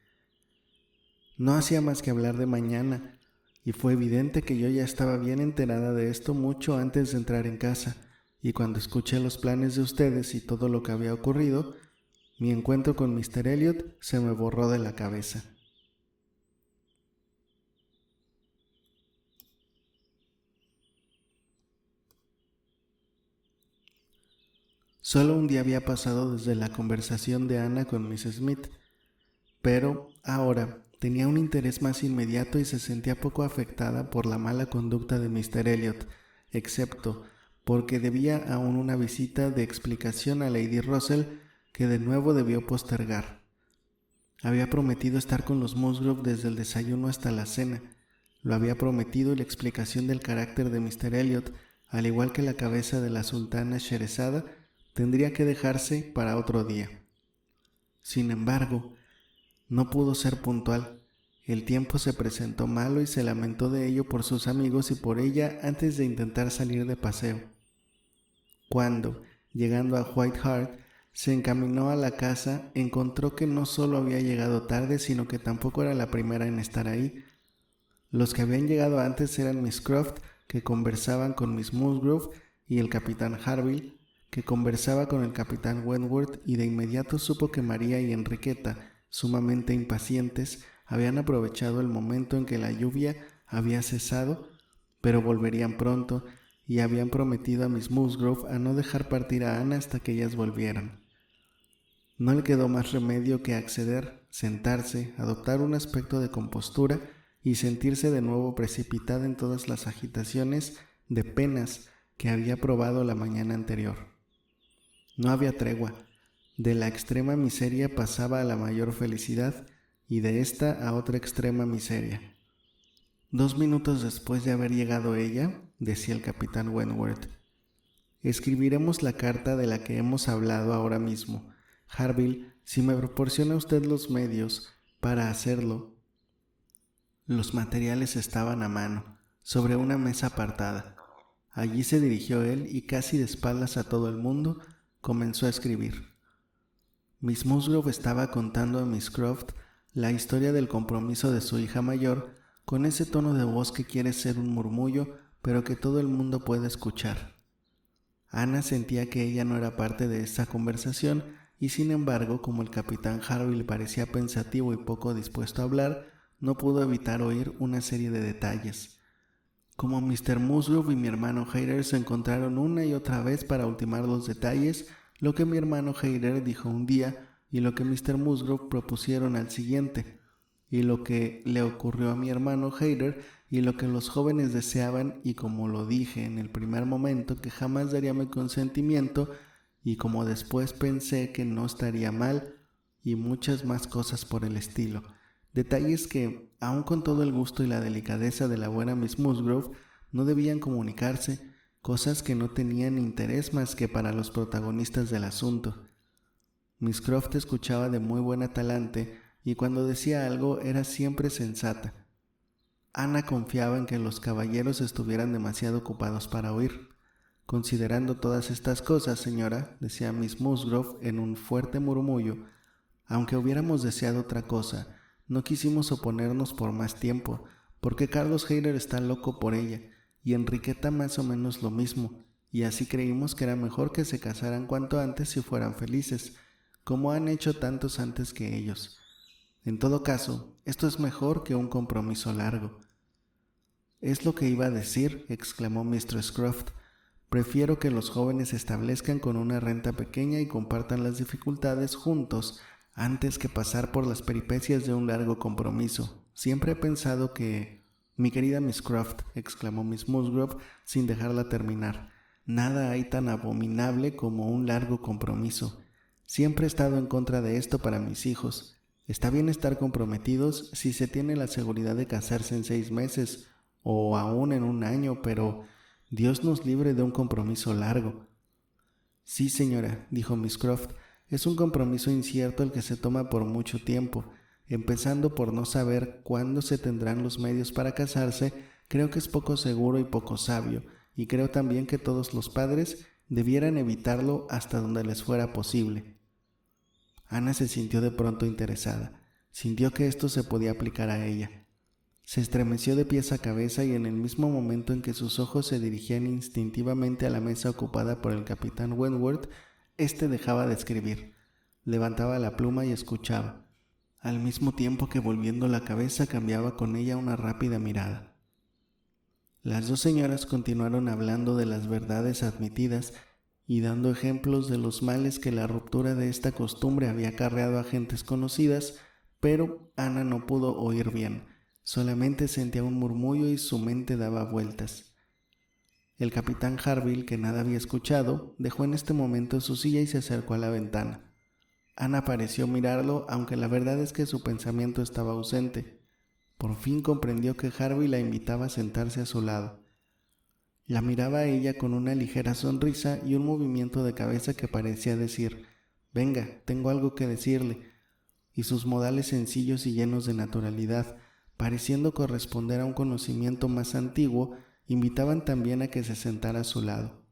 Speaker 1: No hacía más que hablar de mañana, y fue evidente que yo ya estaba bien enterada de esto mucho antes de entrar en casa, y cuando escuché los planes de ustedes y todo lo que había ocurrido, mi encuentro con Mr. Elliot se me borró de la cabeza». Solo un día había pasado desde la conversación de Ana con Miss Smith, pero ahora tenía un interés más inmediato y se sentía poco afectada por la mala conducta de Mr. Elliot, excepto porque debía aún una visita de explicación a Lady Russell que de nuevo debió postergar. Había prometido estar con los Musgrove desde el desayuno hasta la cena. Lo había prometido y la explicación del carácter de Mr. Elliot, al igual que la cabeza de la sultana Sherezada, tendría que dejarse para otro día. Sin embargo, no pudo ser puntual. El tiempo se presentó malo y se lamentó de ello por sus amigos y por ella antes de intentar salir de paseo. Cuando, llegando a White Hart, se encaminó a la casa, encontró que no solo había llegado tarde, sino que tampoco era la primera en estar ahí. Los que habían llegado antes eran Miss Croft, que conversaban con Miss Musgrove, y el capitán Harville, que conversaba con el capitán Wentworth, y de inmediato supo que María y Enriqueta, sumamente impacientes, habían aprovechado el momento en que la lluvia había cesado, pero volverían pronto, y habían prometido a Miss Musgrove a no dejar partir a Ana hasta que ellas volvieran. No le quedó más remedio que acceder, sentarse, adoptar un aspecto de compostura y sentirse de nuevo precipitada en todas las agitaciones de penas que había probado la mañana anterior. No había tregua. De la extrema miseria pasaba a la mayor felicidad y de esta a otra extrema miseria. 2 minutos después de haber llegado ella, decía el capitán Wentworth, escribiremos la carta de la que hemos hablado ahora mismo. Harville, si me proporciona usted los medios para hacerlo. Los materiales estaban a mano, sobre una mesa apartada. Allí se dirigió él y casi de espaldas a todo el mundo, comenzó a escribir. Miss Musgrove estaba contando a Miss Croft la historia del compromiso de su hija mayor con ese tono de voz que quiere ser un murmullo, pero que todo el mundo puede escuchar. Ana sentía que ella no era parte de esa conversación y sin embargo, como el capitán Harville parecía pensativo y poco dispuesto a hablar, no pudo evitar oír una serie de detalles. Como Mr. Musgrove y mi hermano Hayter se encontraron una y otra vez para ultimar los detalles, lo que mi hermano Hayter dijo un día y lo que Mr. Musgrove propusieron al siguiente, y lo que le ocurrió a mi hermano Hayter y lo que los jóvenes deseaban, y como lo dije en el primer momento que jamás daría mi consentimiento, y como después pensé que no estaría mal, y muchas más cosas por el estilo. Detalles que, aun con todo el gusto y la delicadeza de la buena Miss Musgrove, no debían comunicarse, cosas que no tenían interés más que para los protagonistas del asunto. Miss Croft escuchaba de muy buena talante y cuando decía algo era siempre sensata. Ana confiaba en que los caballeros estuvieran demasiado ocupados para oír. Considerando todas estas cosas, señora, decía Miss Musgrove en un fuerte murmullo, aunque hubiéramos deseado otra cosa, no quisimos oponernos por más tiempo, porque Carlos Hayter está loco por ella, y Enriqueta más o menos lo mismo, y así creímos que era mejor que se casaran cuanto antes y fueran felices, como han hecho tantos antes que ellos. En todo caso, esto es mejor que un compromiso largo. «Es lo que iba a decir», exclamó Mistress Croft. «Prefiero que los jóvenes se establezcan con una renta pequeña y compartan las dificultades juntos antes que pasar por las peripecias de un largo compromiso. Siempre he pensado que...» «Mi querida Miss Croft», exclamó Miss Musgrove sin dejarla terminar, «nada hay tan abominable como un largo compromiso. Siempre he estado en contra de esto para mis hijos. Está bien estar comprometidos si se tiene la seguridad de casarse en 6 meses o aún en 1 año, pero Dios nos libre de un compromiso largo». «Sí, señora», dijo Miss Croft, «es un compromiso incierto el que se toma por mucho tiempo. Empezando por no saber cuándo se tendrán los medios para casarse, creo que es poco seguro y poco sabio, y creo también que todos los padres debieran evitarlo hasta donde les fuera posible». Ana se sintió de pronto interesada. Sintió que esto se podía aplicar a ella. Se estremeció de pies a cabeza y en el mismo momento en que sus ojos se dirigían instintivamente a la mesa ocupada por el capitán Wentworth, éste dejaba de escribir. Levantaba la pluma y escuchaba, al mismo tiempo que volviendo la cabeza cambiaba con ella una rápida mirada. Las dos señoras continuaron hablando de las verdades admitidas y dando ejemplos de los males que la ruptura de esta costumbre había acarreado a gentes conocidas, pero Ana no pudo oír bien, solamente sentía un murmullo y su mente daba vueltas. El capitán Harville, que nada había escuchado, dejó en este momento su silla y se acercó a la ventana. Ana pareció mirarlo, aunque la verdad es que su pensamiento estaba ausente. Por fin comprendió que Harville la invitaba a sentarse a su lado. La miraba a ella con una ligera sonrisa y un movimiento de cabeza que parecía decir, «Venga, tengo algo que decirle», y sus modales sencillos y llenos de naturalidad, pareciendo corresponder a un conocimiento más antiguo, invitaban también a que se sentara a su lado.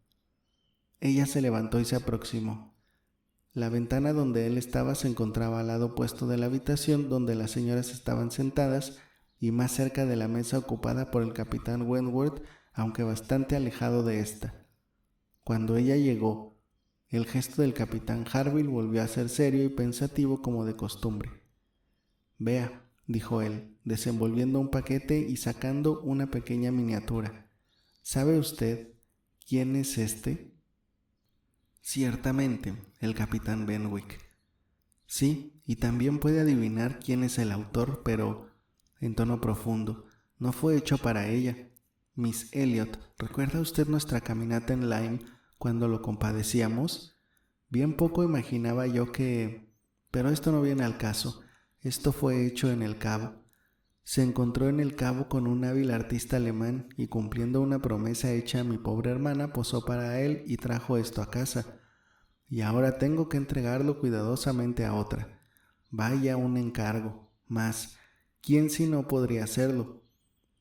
Speaker 1: Ella se levantó y se aproximó. La ventana donde él estaba se encontraba al lado opuesto de la habitación donde las señoras estaban sentadas y más cerca de la mesa ocupada por el capitán Wentworth, aunque bastante alejado de ésta. Cuando ella llegó, el gesto del capitán Harville volvió a ser serio y pensativo como de costumbre. «Vea», dijo él, desenvolviendo un paquete y sacando una pequeña miniatura. «¿Sabe usted quién es este?» «Ciertamente, el capitán Benwick». «Sí, y también puede adivinar quién es el autor, pero...», en tono profundo, «no fue hecho para ella. Miss Elliot, ¿recuerda usted nuestra caminata en Lyme cuando lo compadecíamos? Bien poco imaginaba yo que... Pero esto no viene al caso. Esto fue hecho en el Cabo. Se encontró en el Cabo con un hábil artista alemán y cumpliendo una promesa hecha a mi pobre hermana, posó para él y trajo esto a casa. Y ahora tengo que entregarlo cuidadosamente a otra. Vaya un encargo. Mas, ¿quién si no podría hacerlo?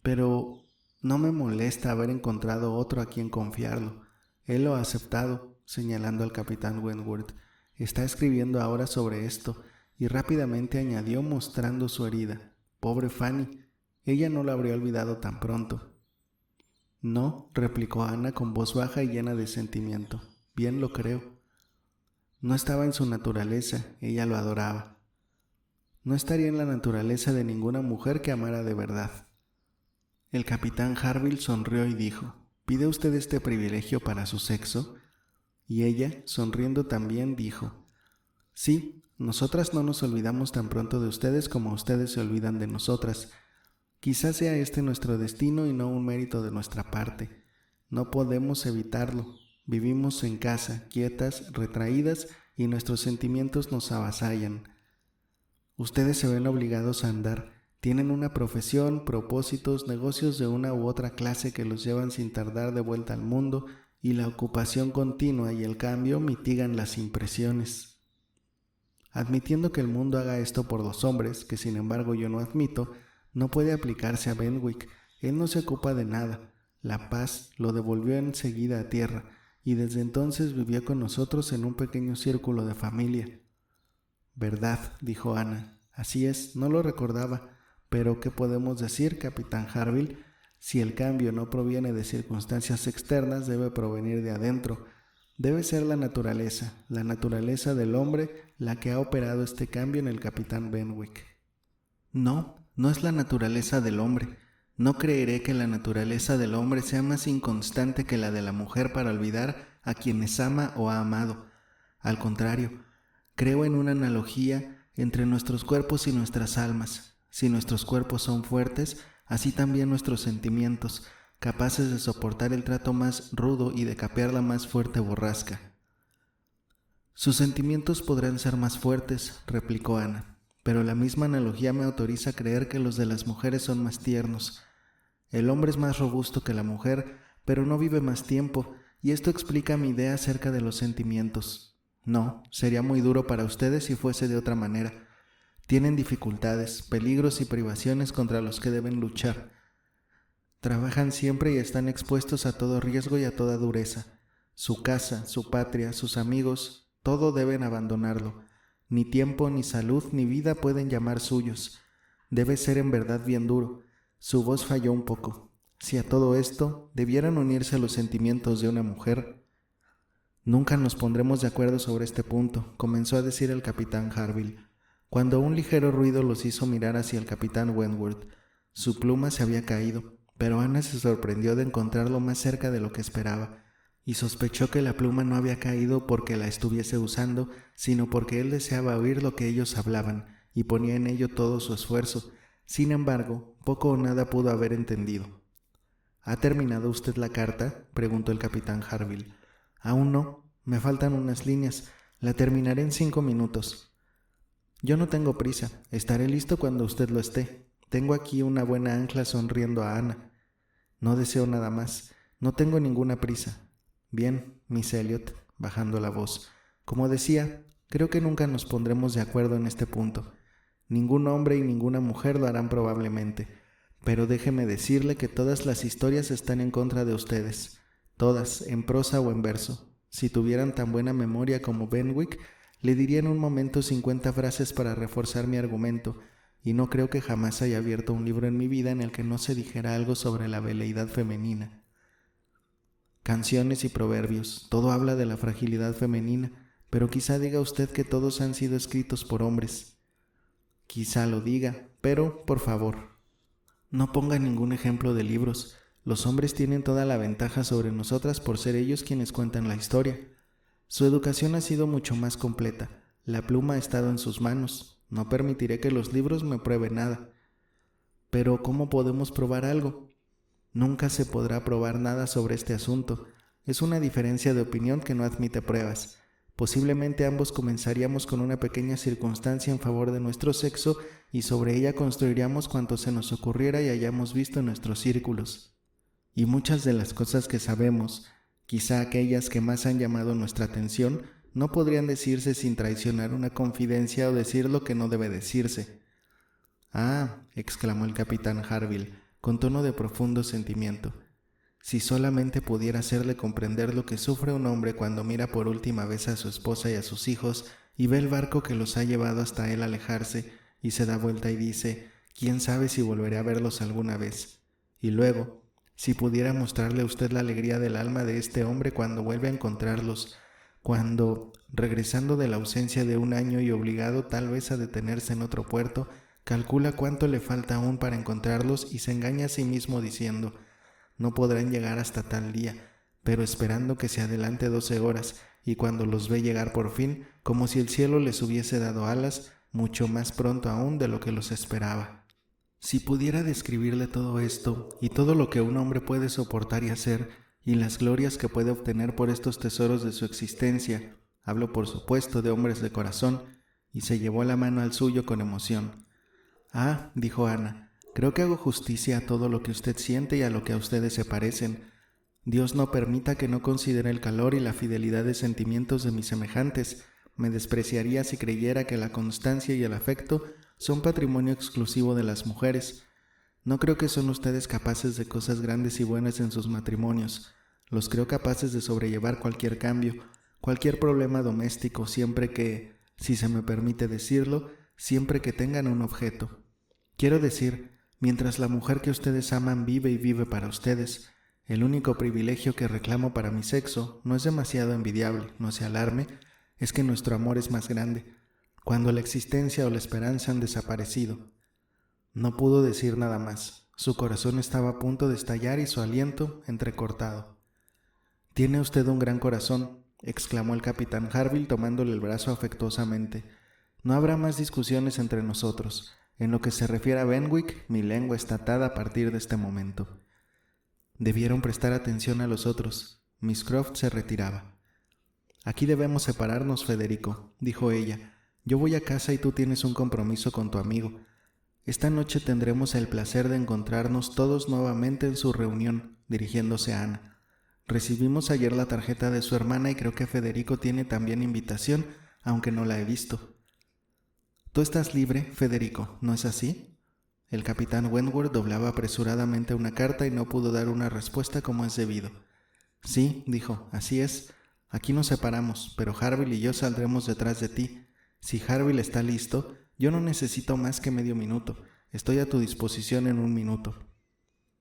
Speaker 1: Pero no me molesta haber encontrado otro a quien confiarlo. Él lo ha aceptado, señalando al capitán Wentworth. Está escribiendo ahora sobre esto, y rápidamente añadió mostrando su herida. Pobre Fanny, ella no lo habría olvidado tan pronto. No, replicó Ana con voz baja y llena de sentimiento. Bien lo creo. No estaba en su naturaleza, ella lo adoraba. No estaría en la naturaleza de ninguna mujer que amara de verdad. El capitán Harville sonrió y dijo, ¿pide usted este privilegio para su sexo? Y ella, sonriendo también, dijo, sí, nosotras no nos olvidamos tan pronto de ustedes como ustedes se olvidan de nosotras. Quizás sea este nuestro destino y no un mérito de nuestra parte. No podemos evitarlo. Vivimos en casa, quietas, retraídas, y nuestros sentimientos nos avasallan. Ustedes se ven obligados a andar. Tienen una profesión, propósitos, negocios de una u otra clase que los llevan sin tardar de vuelta al mundo, y la ocupación continua y el cambio mitigan las impresiones. Admitiendo que el mundo haga esto por los hombres, que sin embargo yo no admito, no puede aplicarse a Benwick. Él no se ocupa de nada. La paz lo devolvió enseguida a tierra, y desde entonces vivió con nosotros en un pequeño círculo de familia. «Verdad», dijo Ana. «Así es, no lo recordaba. Pero, ¿qué podemos decir, capitán Harville? Si el cambio no proviene de circunstancias externas, debe provenir de adentro. Debe ser la naturaleza del hombre, la que ha operado este cambio en el capitán Benwick». «No, no es la naturaleza del hombre. No creeré que la naturaleza del hombre sea más inconstante que la de la mujer para olvidar a quienes ama o ha amado. Al contrario, creo en una analogía entre nuestros cuerpos y nuestras almas. Si nuestros cuerpos son fuertes, así también nuestros sentimientos, capaces de soportar el trato más rudo y de capear la más fuerte borrasca». «Sus sentimientos podrán ser más fuertes», replicó Ana, «pero la misma analogía me autoriza a creer que los de las mujeres son más tiernos. El hombre es más robusto que la mujer, pero no vive más tiempo, y esto explica mi idea acerca de los sentimientos. No, sería muy duro para ustedes si fuese de otra manera. Tienen dificultades, peligros y privaciones contra los que deben luchar. Trabajan siempre y están expuestos a todo riesgo y a toda dureza. Su casa, su patria, sus amigos, todo deben abandonarlo. Ni tiempo, ni salud, ni vida pueden llamar suyos. Debe ser en verdad bien duro». Su voz falló un poco. Si a todo esto debieran unirse los sentimientos de una mujer. «Nunca nos pondremos de acuerdo sobre este punto», comenzó a decir el capitán Harville, cuando un ligero ruido los hizo mirar hacia el capitán Wentworth. Su pluma se había caído, pero Ana se sorprendió de encontrarlo más cerca de lo que esperaba, y sospechó que la pluma no había caído porque la estuviese usando, sino porque él deseaba oír lo que ellos hablaban, y ponía en ello todo su esfuerzo. Sin embargo, poco o nada pudo haber entendido. «¿Ha terminado usted la carta?», preguntó el capitán Harville. «Aún no, me faltan unas líneas. La terminaré en 5 minutos». «Yo no tengo prisa. Estaré listo cuando usted lo esté. Tengo aquí una buena ancla», sonriendo a Ana. «No deseo nada más. No tengo ninguna prisa». «Bien, Miss Elliot», bajando la voz. «Como decía, creo que nunca nos pondremos de acuerdo en este punto. Ningún hombre y ninguna mujer lo harán probablemente, pero déjeme decirle que todas las historias están en contra de ustedes, todas, en prosa o en verso. Si tuvieran tan buena memoria como Benwick, le diría en un momento 50 frases para reforzar mi argumento, y no creo que jamás haya abierto un libro en mi vida en el que no se dijera algo sobre la veleidad femenina. Canciones y proverbios, todo habla de la fragilidad femenina, pero quizá diga usted que todos han sido escritos por hombres. Quizá lo diga, pero, por favor, no ponga ningún ejemplo de libros. Los hombres tienen toda la ventaja sobre nosotras por ser ellos quienes cuentan la historia. Su educación ha sido mucho más completa. La pluma ha estado en sus manos. No permitiré que los libros me prueben nada. Pero, ¿cómo podemos probar algo? Nunca se podrá probar nada sobre este asunto. Es una diferencia de opinión que no admite pruebas. Posiblemente ambos comenzaríamos con una pequeña circunstancia en favor de nuestro sexo y sobre ella construiríamos cuanto se nos ocurriera y hayamos visto en nuestros círculos. Y muchas de las cosas que sabemos, quizá aquellas que más han llamado nuestra atención, no podrían decirse sin traicionar una confidencia o decir lo que no debe decirse. «Ah», exclamó el capitán Harville, con tono de profundo sentimiento, Si solamente pudiera hacerle comprender lo que sufre un hombre cuando mira por última vez a su esposa y a sus hijos y ve el barco que los ha llevado hasta él alejarse y se da vuelta y dice, ¿quién sabe si volveré a verlos alguna vez? Y luego, si pudiera mostrarle a usted la alegría del alma de este hombre cuando vuelve a encontrarlos, cuando, regresando de la ausencia de un año y obligado tal vez a detenerse en otro puerto, calcula cuánto le falta aún para encontrarlos y se engaña a sí mismo diciendo, no podrán llegar hasta tal día, pero esperando que se adelante 12 horas, y cuando los ve llegar por fin, como si el cielo les hubiese dado alas, mucho más pronto aún de lo que los esperaba. Si pudiera describirle todo esto, y todo lo que un hombre puede soportar y hacer, y las glorias que puede obtener por estos tesoros de su existencia, hablo por supuesto de hombres de corazón, y se llevó la mano al suyo con emoción. Ah, dijo Ana, creo que hago justicia a todo lo que usted siente y a lo que a ustedes se parecen. Dios no permita que no considere el calor y la fidelidad de sentimientos de mis semejantes. Me despreciaría si creyera que la constancia y el afecto son patrimonio exclusivo de las mujeres. No creo que son ustedes capaces de cosas grandes y buenas en sus matrimonios. Los creo capaces de sobrellevar cualquier cambio, cualquier problema doméstico, siempre que, si se me permite decirlo, siempre que tengan un objeto. Quiero decir, mientras la mujer que ustedes aman vive y vive para ustedes, el único privilegio que reclamo para mi sexo no es demasiado envidiable, no se alarme, es que nuestro amor es más grande, cuando la existencia o la esperanza han desaparecido. No pudo decir nada más, su corazón estaba a punto de estallar y su aliento entrecortado. «Tiene usted un gran corazón», exclamó el capitán Harville tomándole el brazo afectuosamente. «No habrá más discusiones entre nosotros. En lo que se refiere a Benwick, mi lengua está atada a partir de este momento». Debieron prestar atención a los otros. Miss Croft se retiraba. «Aquí debemos separarnos, Federico», dijo ella. «Yo voy a casa y tú tienes un compromiso con tu amigo. Esta noche tendremos el placer de encontrarnos todos nuevamente en su reunión», dirigiéndose a Ana. «Recibimos ayer la tarjeta de su hermana y creo que Federico tiene también invitación, aunque no la he visto». «Tú estás libre, Federico, ¿no es así?» El capitán Wentworth doblaba apresuradamente una carta y no pudo dar una respuesta como es debido. «Sí», dijo, «así es. Aquí nos separamos, pero Harville y yo saldremos detrás de ti. Si Harville está listo, yo no necesito más que medio minuto. Estoy a tu disposición en un minuto».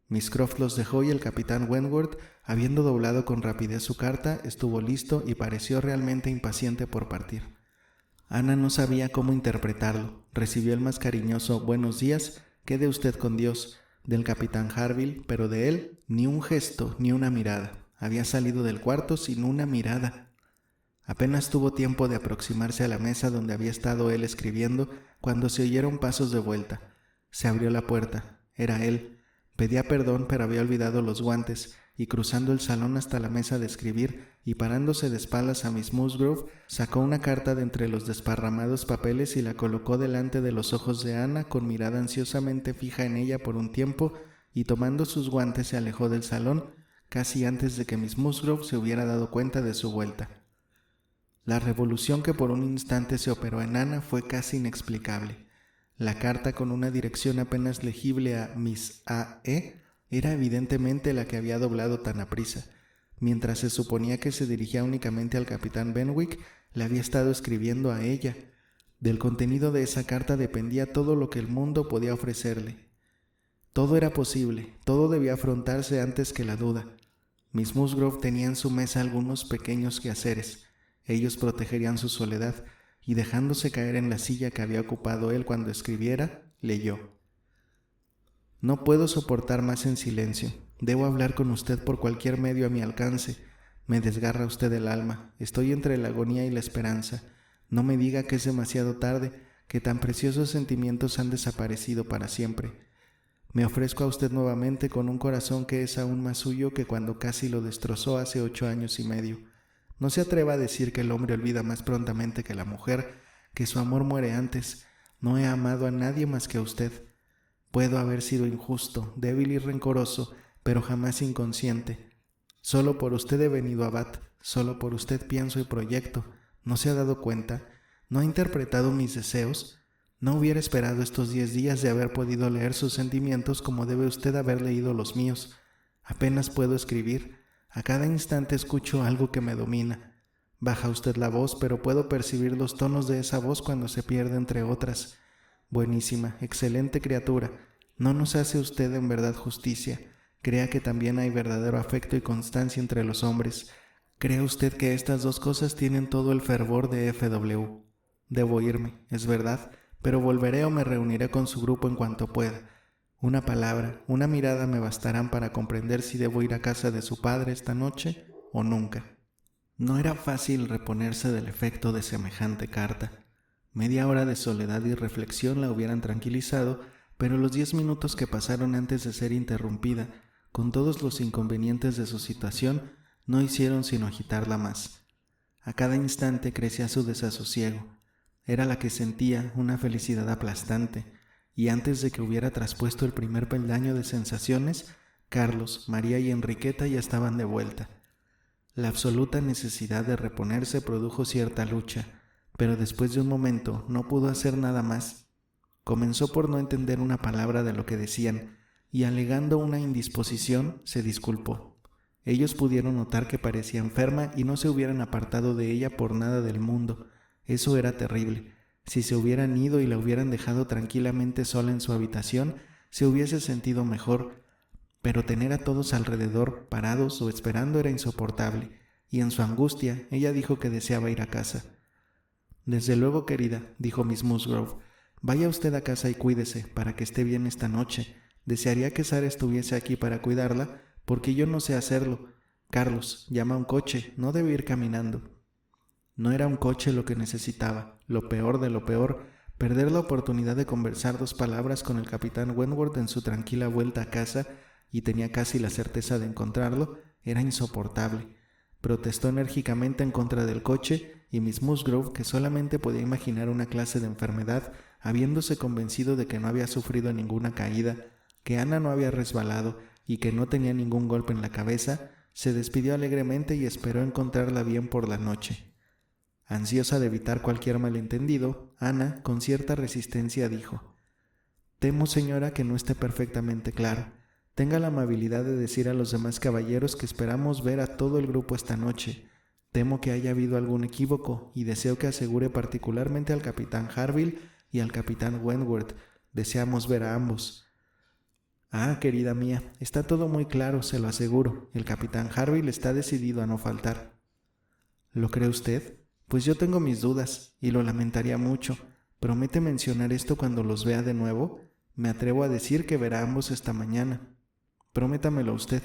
Speaker 1: Miss Croft los dejó y el capitán Wentworth, habiendo doblado con rapidez su carta, estuvo listo y pareció realmente impaciente por partir. Ana no sabía cómo interpretarlo. Recibió el más cariñoso «buenos días», «quede usted con Dios», del capitán Harville, pero de él ni un gesto ni una mirada. Había salido del cuarto sin una mirada. Apenas tuvo tiempo de aproximarse a la mesa donde había estado él escribiendo cuando se oyeron pasos de vuelta. Se abrió la puerta. Era él. Pedía perdón, pero había olvidado los guantes, y cruzando el salón hasta la mesa de escribir y parándose de espaldas a Miss Musgrove, sacó una carta de entre los desparramados papeles y la colocó delante de los ojos de Ana con mirada ansiosamente fija en ella por un tiempo, y tomando sus guantes se alejó del salón casi antes de que Miss Musgrove se hubiera dado cuenta de su vuelta. La revolución que por un instante se operó en Ana fue casi inexplicable. La carta, con una dirección apenas legible a Miss A.E., era evidentemente la que había doblado tan aprisa. Mientras se suponía que se dirigía únicamente al capitán Benwick, le había estado escribiendo a ella. Del contenido de esa carta dependía todo lo que el mundo podía ofrecerle. Todo era posible, todo debía afrontarse antes que la duda. Miss Musgrove tenía en su mesa algunos pequeños quehaceres. Ellos protegerían su soledad, y dejándose caer en la silla que había ocupado él cuando escribiera, leyó: «No puedo soportar más en silencio. Debo hablar con usted por cualquier medio a mi alcance. Me desgarra usted el alma. Estoy entre la agonía y la esperanza. No me diga que es demasiado tarde, que tan preciosos sentimientos han desaparecido para siempre. Me ofrezco a usted nuevamente con un corazón que es aún más suyo que cuando casi lo destrozó hace 8 años y medio. No se atreva a decir que el hombre olvida más prontamente que la mujer, que su amor muere antes. No he amado a nadie más que a usted. Puedo haber sido injusto, débil y rencoroso, pero jamás inconsciente. Solo por usted he venido a Bath, solo por usted pienso y proyecto. ¿No se ha dado cuenta? ¿No ha interpretado mis deseos? No hubiera esperado estos 10 días de haber podido leer sus sentimientos como debe usted haber leído los míos. Apenas puedo escribir. A cada instante escucho algo que me domina. Baja usted la voz, pero puedo percibir los tonos de esa voz cuando se pierde entre otras. Buenísima, excelente criatura. No nos hace usted en verdad justicia. Crea que también hay verdadero afecto y constancia entre los hombres. ¿Cree usted que estas dos cosas tienen todo el fervor de FW? Debo irme, es verdad, pero volveré o me reuniré con su grupo en cuanto pueda. Una palabra, una mirada me bastarán para comprender si debo ir a casa de su padre esta noche o nunca. No era fácil reponerse del efecto de semejante carta. Media hora de soledad y reflexión la hubieran tranquilizado, pero los 10 minutos que pasaron antes de ser interrumpida, con todos los inconvenientes de su situación, no hicieron sino agitarla más. A cada instante crecía su desasosiego. Era la que sentía una felicidad aplastante, y antes de que hubiera traspuesto el primer peldaño de sensaciones, Carlos, María y Enriqueta ya estaban de vuelta. La absoluta necesidad de reponerse produjo cierta lucha, pero después de un momento no pudo hacer nada más. Comenzó por no entender una palabra de lo que decían, y alegando una indisposición, se disculpó. Ellos pudieron notar que parecía enferma y no se hubieran apartado de ella por nada del mundo. Eso era terrible. Si se hubieran ido y la hubieran dejado tranquilamente sola en su habitación, se hubiese sentido mejor, pero tener a todos alrededor, parados o esperando, era insoportable, y en su angustia ella dijo que deseaba ir a casa. «Desde luego, querida», dijo Miss Musgrove, «vaya usted a casa y cuídese, para que esté bien esta noche. Desearía que Sara estuviese aquí para cuidarla, porque yo no sé hacerlo. Carlos, llama un coche, no debe ir caminando». No era un coche lo que necesitaba, lo peor de lo peor, perder la oportunidad de conversar 2 palabras con el capitán Wentworth en su tranquila vuelta a casa, y tenía casi la certeza de encontrarlo, era insoportable. Protestó enérgicamente en contra del coche, y Miss Musgrove, que solamente podía imaginar una clase de enfermedad, habiéndose convencido de que no había sufrido ninguna caída, que Ana no había resbalado y que no tenía ningún golpe en la cabeza, se despidió alegremente y esperó encontrarla bien por la noche. Ansiosa de evitar cualquier malentendido, Ana, con cierta resistencia, dijo: «Temo, señora, que no esté perfectamente claro. Tenga la amabilidad de decir a los demás caballeros que esperamos ver a todo el grupo esta noche. Temo que haya habido algún equívoco y deseo que asegure particularmente al capitán Harville y al capitán Wentworth. Deseamos ver a ambos». «Ah, querida mía, está todo muy claro, se lo aseguro. El capitán Harville está decidido a no faltar». «¿Lo cree usted? Pues yo tengo mis dudas, y lo lamentaría mucho. ¿Promete mencionar esto cuando los vea de nuevo? Me atrevo a decir que verá a ambos esta mañana. Prométamelo usted».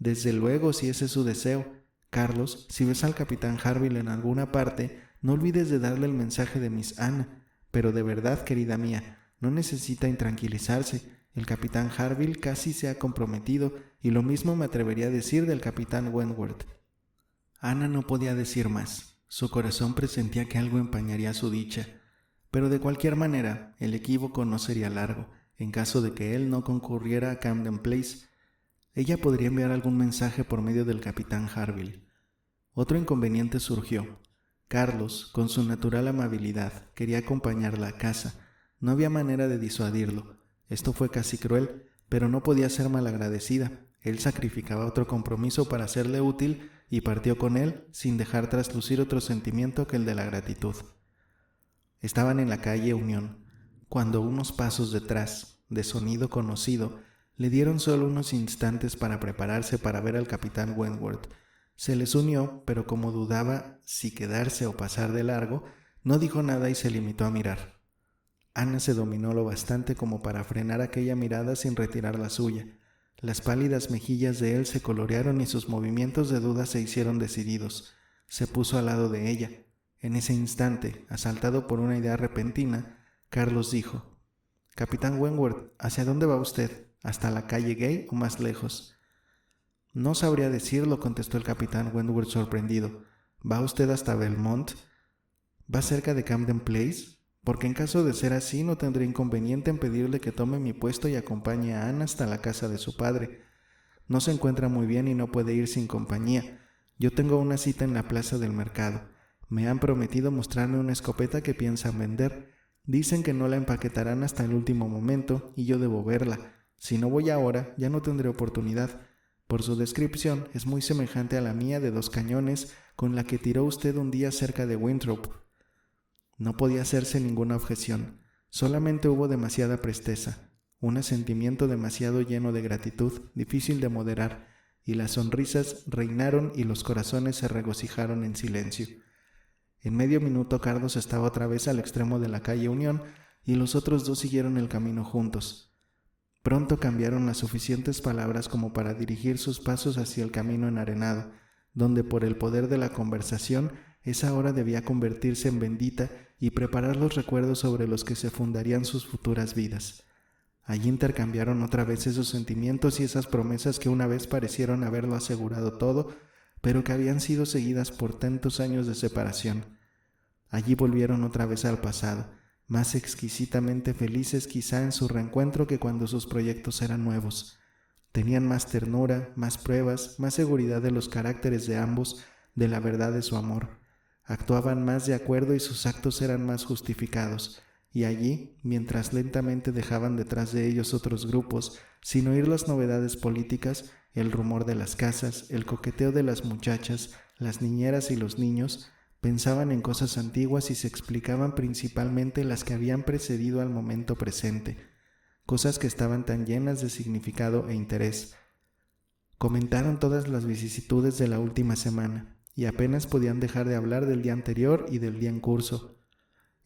Speaker 1: «Desde luego, si ese es su deseo. Carlos, si ves al capitán Harville en alguna parte, no olvides de darle el mensaje de Miss Anna. Pero de verdad, querida mía, no necesita intranquilizarse. El capitán Harville casi se ha comprometido, y lo mismo me atrevería a decir del capitán Wentworth». Ana no podía decir más. Su corazón presentía que algo empañaría su dicha, pero de cualquier manera el equívoco no sería largo. En caso de que él no concurriera a Camden Place, ella podría enviar algún mensaje por medio del capitán Harville. Otro inconveniente surgió. Carlos, con su natural amabilidad, quería acompañarla a casa. No había manera de disuadirlo. Esto fue casi cruel, pero no podía ser malagradecida. Él sacrificaba otro compromiso para serle útil y partió con él sin dejar traslucir otro sentimiento que el de la gratitud. Estaban en la calle Unión, cuando unos pasos detrás, de sonido conocido, le dieron solo unos instantes para prepararse para ver al capitán Wentworth. Se les unió, pero como dudaba si quedarse o pasar de largo, no dijo nada y se limitó a mirar. Ana se dominó lo bastante como para frenar aquella mirada sin retirar la suya. Las pálidas mejillas de él se colorearon y sus movimientos de duda se hicieron decididos. Se puso al lado de ella. En ese instante, asaltado por una idea repentina, Carlos dijo: «Capitán Wentworth, ¿hacia dónde va usted? ¿Hasta la calle Gay o más lejos?» «No sabría decirlo», contestó el capitán Wentworth sorprendido. «¿Va usted hasta Belmont? ¿Va cerca de Camden Place? Porque en caso de ser así no tendré inconveniente en pedirle que tome mi puesto y acompañe a Ana hasta la casa de su padre. No se encuentra muy bien y no puede ir sin compañía. Yo tengo una cita en la plaza del mercado. Me han prometido mostrarme una escopeta que piensan vender. Dicen que no la empaquetarán hasta el último momento y yo debo verla. Si no voy ahora, ya no tendré oportunidad. Por su descripción, es muy semejante a la mía de 2 cañones con la que tiró usted un día cerca de Winthrop. No podía hacerse ninguna objeción, solamente hubo demasiada presteza, un asentimiento demasiado lleno de gratitud, difícil de moderar, y las sonrisas reinaron y los corazones se regocijaron en silencio. En medio minuto Carlos estaba otra vez al extremo de la calle Unión y los otros 2 siguieron el camino juntos. Pronto cambiaron las suficientes palabras como para dirigir sus pasos hacia el camino enarenado, donde por el poder de la conversación esa hora debía convertirse en bendita y preparar los recuerdos sobre los que se fundarían sus futuras vidas. Allí intercambiaron otra vez esos sentimientos y esas promesas que una vez parecieron haberlo asegurado todo, pero que habían sido seguidas por tantos años de separación. Allí volvieron otra vez al pasado, más exquisitamente felices quizá en su reencuentro que cuando sus proyectos eran nuevos. Tenían más ternura, más pruebas, más seguridad de los caracteres de ambos, de la verdad de su amor. Actuaban más de acuerdo y sus actos eran más justificados. Y allí, mientras lentamente dejaban detrás de ellos otros grupos, sin oír las novedades políticas, el rumor de las casas, el coqueteo de las muchachas, las niñeras y los niños, pensaban en cosas antiguas y se explicaban principalmente las que habían precedido al momento presente, cosas que estaban tan llenas de significado e interés. Comentaron todas las vicisitudes de la última semana, y apenas podían dejar de hablar del día anterior y del día en curso.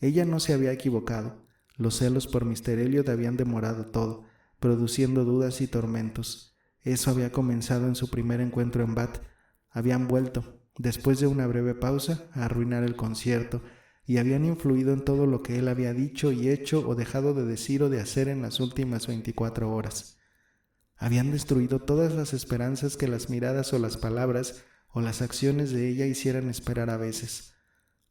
Speaker 1: Ella no se había equivocado. Los celos por Mr. Elliot habían demorado todo, produciendo dudas y tormentos. Eso había comenzado en su primer encuentro en Bath. Habían vuelto, después de una breve pausa, a arruinar el concierto, y habían influido en todo lo que él había dicho y hecho o dejado de decir o de hacer en las últimas 24 horas. Habían destruido todas las esperanzas que las miradas o las palabras o las acciones de ella hicieran esperar a veces.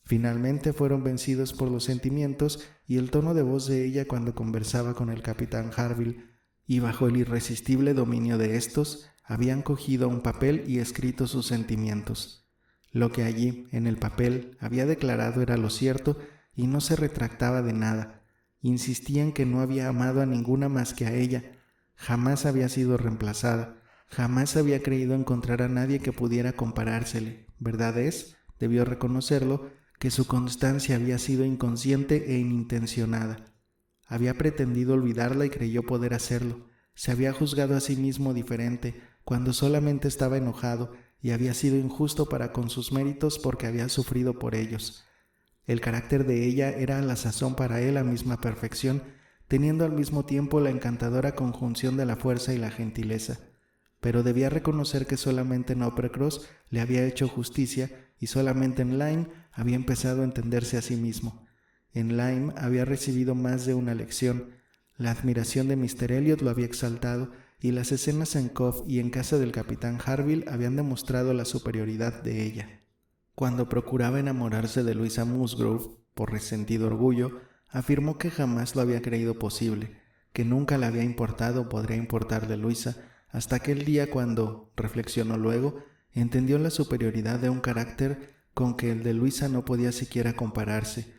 Speaker 1: Finalmente fueron vencidos por los sentimientos y el tono de voz de ella cuando conversaba con el capitán Harville, y bajo el irresistible dominio de estos, habían cogido un papel y escrito sus sentimientos. Lo que allí, en el papel, había declarado era lo cierto y no se retractaba de nada. Insistía en que no había amado a ninguna más que a ella, jamás había sido reemplazada, jamás había creído encontrar a nadie que pudiera comparársele. ¿Verdad es? Debió reconocerlo, que su constancia había sido inconsciente e inintencionada. Había pretendido olvidarla y creyó poder hacerlo. Se había juzgado a sí mismo diferente, cuando solamente estaba enojado, y había sido injusto para con sus méritos porque había sufrido por ellos. El carácter de ella era a la sazón para él la misma perfección, teniendo al mismo tiempo la encantadora conjunción de la fuerza y la gentileza. Pero debía reconocer que solamente en Uppercross le había hecho justicia y solamente en Lyme había empezado a entenderse a sí mismo. En Lyme había recibido más de una lección. La admiración de Mr. Elliot lo había exaltado y las escenas en Cove y en casa del capitán Harville habían demostrado la superioridad de ella. Cuando procuraba enamorarse de Louisa Musgrove, por resentido orgullo, afirmó que jamás lo había creído posible, que nunca le había importado o podría importarle Luisa, hasta aquel día cuando, reflexionó luego, entendió la superioridad de un carácter con que el de Luisa no podía siquiera compararse,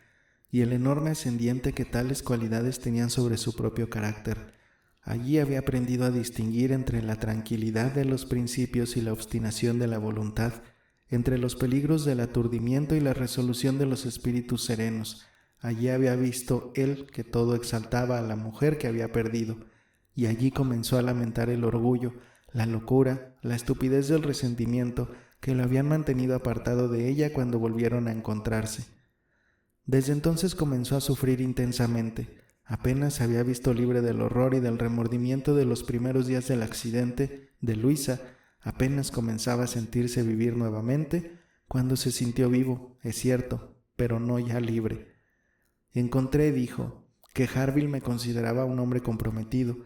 Speaker 1: y el enorme ascendiente que tales cualidades tenían sobre su propio carácter. Allí había aprendido a distinguir entre la tranquilidad de los principios y la obstinación de la voluntad, entre los peligros del aturdimiento y la resolución de los espíritus serenos. Allí había visto él que todo exaltaba a la mujer que había perdido, y allí comenzó a lamentar el orgullo, la locura, la estupidez del resentimiento que lo habían mantenido apartado de ella cuando volvieron a encontrarse. Desde entonces comenzó a sufrir intensamente. Apenas se había visto libre del horror y del remordimiento de los primeros días del accidente de Luisa, apenas comenzaba a sentirse vivir nuevamente, cuando se sintió vivo, es cierto, pero no ya libre. Encontré, dijo, que Harville me consideraba un hombre comprometido,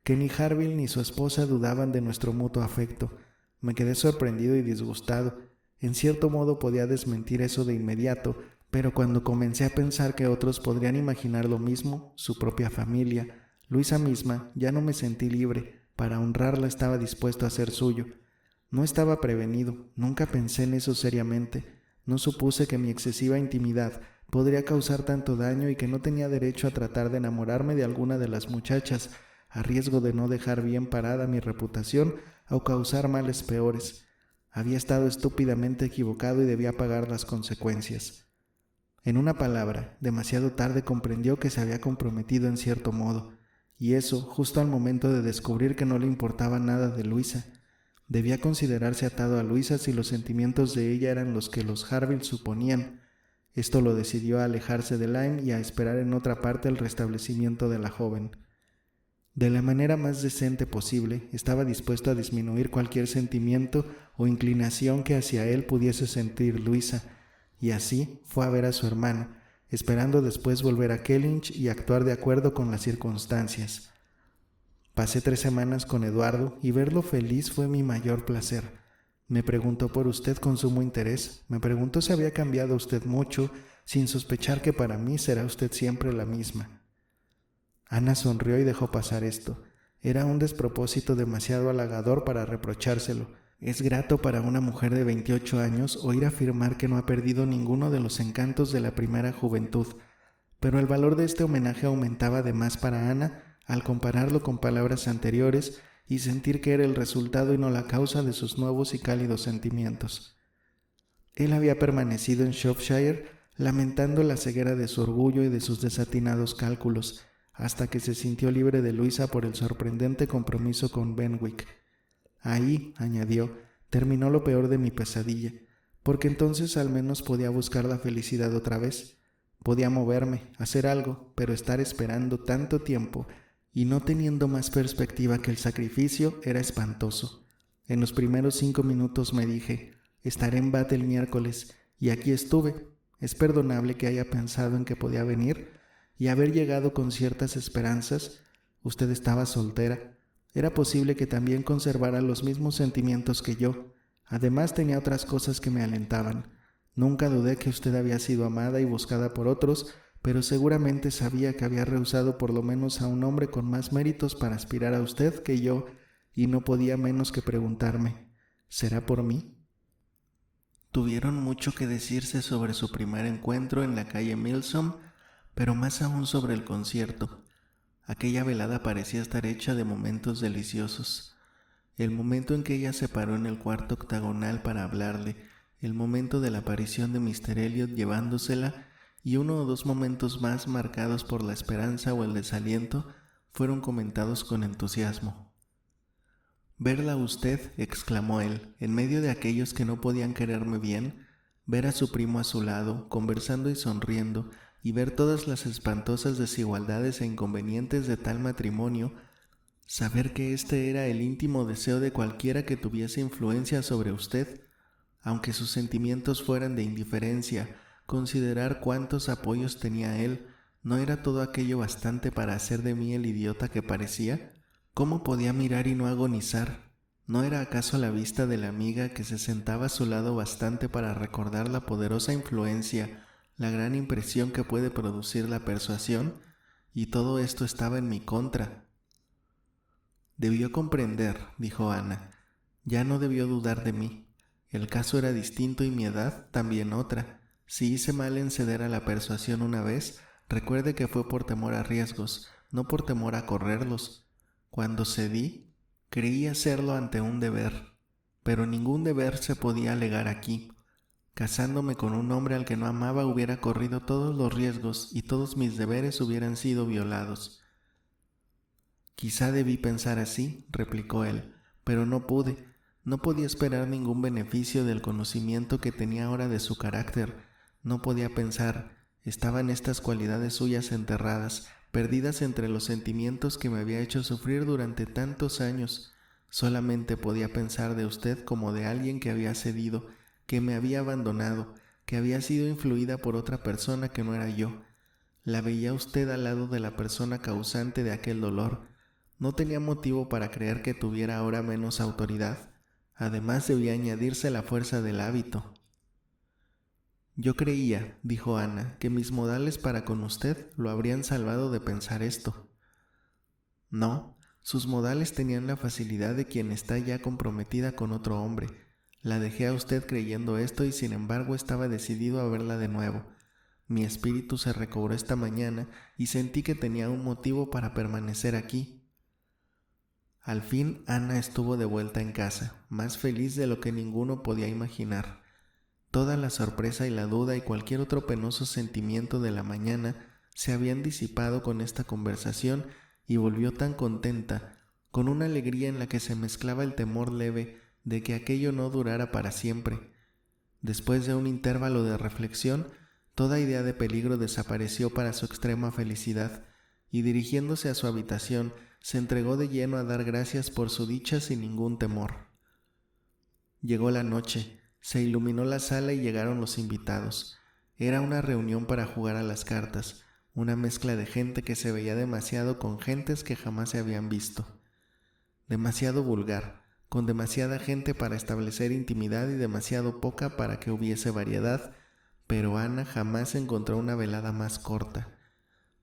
Speaker 1: que ni Harville ni su esposa dudaban de nuestro mutuo afecto. Me quedé sorprendido y disgustado. En cierto modo podía desmentir eso de inmediato, pero cuando comencé a pensar que otros podrían imaginar lo mismo, su propia familia, Luisa misma, ya no me sentí libre. Para honrarla estaba dispuesto a ser suyo. No estaba prevenido, nunca pensé en eso seriamente. No supuse que mi excesiva intimidad podría causar tanto daño y que no tenía derecho a tratar de enamorarme de alguna de las muchachas, a riesgo de no dejar bien parada mi reputación o causar males peores. Había estado estúpidamente equivocado y debía pagar las consecuencias. En una palabra, demasiado tarde comprendió que se había comprometido en cierto modo, y eso justo al momento de descubrir que no le importaba nada de Luisa. Debía considerarse atado a Luisa si los sentimientos de ella eran los que los Harville suponían. Esto lo decidió a alejarse de Lyme y a esperar en otra parte el restablecimiento de la joven. De la manera más decente posible, estaba dispuesto a disminuir cualquier sentimiento o inclinación que hacia él pudiese sentir Luisa, y así fue a ver a su hermano, esperando después volver a Kellynch y actuar de acuerdo con las circunstancias. Pasé 3 semanas con Eduardo y verlo feliz fue mi mayor placer. Me preguntó por usted con sumo interés, me preguntó si había cambiado usted mucho, sin sospechar que para mí será usted siempre la misma. Ana sonrió y dejó pasar esto. Era un despropósito demasiado halagador para reprochárselo. Es grato para una mujer de 28 años oír afirmar que no ha perdido ninguno de los encantos de la primera juventud, pero el valor de este homenaje aumentaba de más para Ana al compararlo con palabras anteriores y sentir que era el resultado y no la causa de sus nuevos y cálidos sentimientos. Él había permanecido en Shropshire lamentando la ceguera de su orgullo y de sus desatinados cálculos, hasta que se sintió libre de Luisa por el sorprendente compromiso con Benwick. Ahí, añadió, terminó lo peor de mi pesadilla, porque entonces al menos podía buscar la felicidad otra vez. Podía moverme, hacer algo, pero estar esperando tanto tiempo y no teniendo más perspectiva que el sacrificio era espantoso. En los primeros 5 minutos me dije, estaré en Bath el miércoles, y aquí estuve. Es perdonable que haya pensado en que podía venir y haber llegado con ciertas esperanzas. Usted estaba soltera. Era posible que también conservara los mismos sentimientos que yo. Además tenía otras cosas que me alentaban. Nunca dudé que usted había sido amada y buscada por otros, pero seguramente sabía que había rehusado por lo menos a un hombre con más méritos para aspirar a usted que yo, y no podía menos que preguntarme, ¿será por mí? Tuvieron mucho que decirse sobre su primer encuentro en la calle Milsom, pero más aún sobre el concierto. Aquella velada parecía estar hecha de momentos deliciosos. El momento en que ella se paró en el cuarto octagonal para hablarle, el momento de la aparición de Mr. Elliot llevándosela y 1 o 2 momentos más marcados por la esperanza o el desaliento fueron comentados con entusiasmo. «Verla a usted», exclamó él, «en medio de aquellos que no podían quererme bien, ver a su primo a su lado, conversando y sonriendo, y ver todas las espantosas desigualdades e inconvenientes de tal matrimonio, saber que este era el íntimo deseo de cualquiera que tuviese influencia sobre usted, aunque sus sentimientos fueran de indiferencia, considerar cuántos apoyos tenía él, ¿no era todo aquello bastante para hacer de mí el idiota que parecía? ¿Cómo podía mirar y no agonizar? ¿No era acaso la vista de la amiga que se sentaba a su lado bastante para recordar la poderosa influencia, la gran impresión que puede producir la persuasión? Y todo esto estaba en mi contra. Debió comprender, dijo Ana. Ya no debió dudar de mí. El caso era distinto y mi edad también otra. Si hice mal en ceder a la persuasión una vez, recuerde que fue por temor a riesgos, no por temor a correrlos. Cuando cedí, creí hacerlo ante un deber, pero ningún deber se podía alegar aquí. Casándome con un hombre al que no amaba hubiera corrido todos los riesgos y todos mis deberes hubieran sido violados. Quizá debí pensar así, replicó él, pero no pude. No podía esperar ningún beneficio del conocimiento que tenía ahora de su carácter. No podía pensar, estaban estas cualidades suyas enterradas, perdidas entre los sentimientos que me había hecho sufrir durante tantos años. Solamente podía pensar de usted como de alguien que había cedido, que me había abandonado, que había sido influida por otra persona que no era yo. La veía usted al lado de la persona causante de aquel dolor. No tenía motivo para creer que tuviera ahora menos autoridad. Además debía añadirse la fuerza del hábito. Yo creía, dijo Ana, que mis modales para con usted lo habrían salvado de pensar esto. No, sus modales tenían la facilidad de quien está ya comprometida con otro hombre. La dejé a usted creyendo esto y sin embargo estaba decidido a verla de nuevo. Mi espíritu se recobró esta mañana y sentí que tenía un motivo para permanecer aquí. Al fin Ana estuvo de vuelta en casa, más feliz de lo que ninguno podía imaginar. Toda la sorpresa y la duda y cualquier otro penoso sentimiento de la mañana se habían disipado con esta conversación y volvió tan contenta, con una alegría en la que se mezclaba el temor leve de que aquello no durara para siempre. Después de un intervalo de reflexión, toda idea de peligro desapareció para su extrema felicidad, y dirigiéndose a su habitación, se entregó de lleno a dar gracias por su dicha sin ningún temor. Llegó la noche, se iluminó la sala y llegaron los invitados. Era una reunión para jugar a las cartas, una mezcla de gente que se veía demasiado con gentes que jamás se habían visto. Demasiado vulgar, con demasiada gente para establecer intimidad y demasiado poca para que hubiese variedad, pero Ana jamás encontró una velada más corta,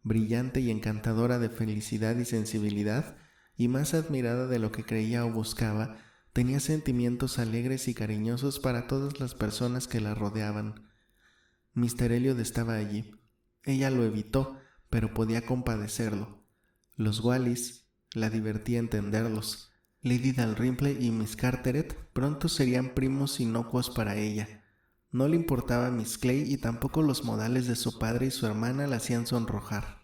Speaker 1: brillante y encantadora de felicidad y sensibilidad, y más admirada de lo que creía o buscaba. Tenía sentimientos alegres y cariñosos para todas las personas que la rodeaban. Mr. Elliot estaba allí. Ella lo evitó, pero podía compadecerlo. Los Wallis la divertía entenderlos. Lady Dalrymple y Miss Carteret pronto serían primos inocuos para ella. No le importaba Miss Clay y tampoco los modales de su padre y su hermana la hacían sonrojar.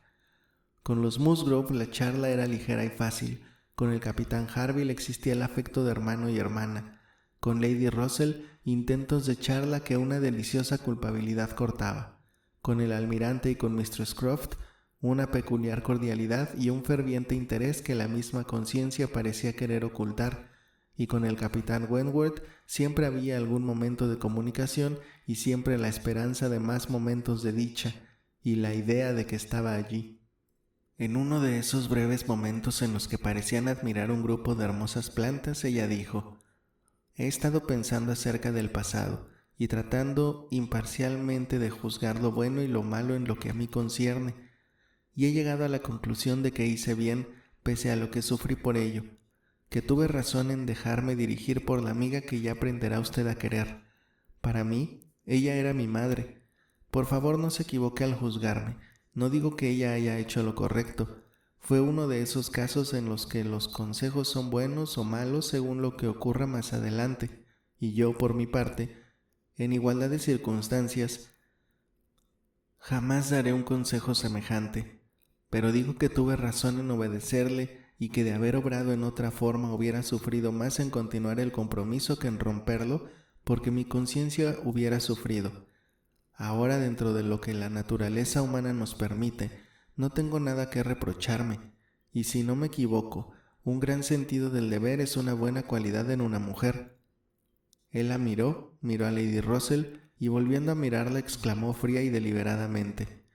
Speaker 1: Con los Musgrove la charla era ligera y fácil. Con el capitán Harville existía el afecto de hermano y hermana. Con Lady Russell, intentos de charla que una deliciosa culpabilidad cortaba. Con el almirante y con Mistress Croft, una peculiar cordialidad y un ferviente interés que la misma conciencia parecía querer ocultar. Y con el capitán Wentworth siempre había algún momento de comunicación y siempre la esperanza de más momentos de dicha y la idea de que estaba allí. En uno de esos breves momentos en los que parecían admirar un grupo de hermosas plantas, ella dijo: «He estado pensando acerca del pasado y tratando imparcialmente de juzgar lo bueno y lo malo en lo que a mí concierne, y he llegado a la conclusión de que hice bien pese a lo que sufrí por ello, que tuve razón en dejarme dirigir por la amiga que ya aprenderá usted a querer. Para mí, ella era mi madre. Por favor, no se equivoque al juzgarme. No digo que ella haya hecho lo correcto. Fue uno de esos casos en los que los consejos son buenos o malos según lo que ocurra más adelante, y yo, por mi parte, en igualdad de circunstancias, jamás daré un consejo semejante. Pero digo que tuve razón en obedecerle y que de haber obrado en otra forma hubiera sufrido más en continuar el compromiso que en romperlo, porque mi conciencia hubiera sufrido. Ahora, dentro de lo que la naturaleza humana nos permite, no tengo nada que reprocharme, y si no me equivoco, un gran sentido del deber es una buena cualidad en una mujer». Él la miró a Lady Russell y volviendo a mirarla exclamó fría y deliberadamente: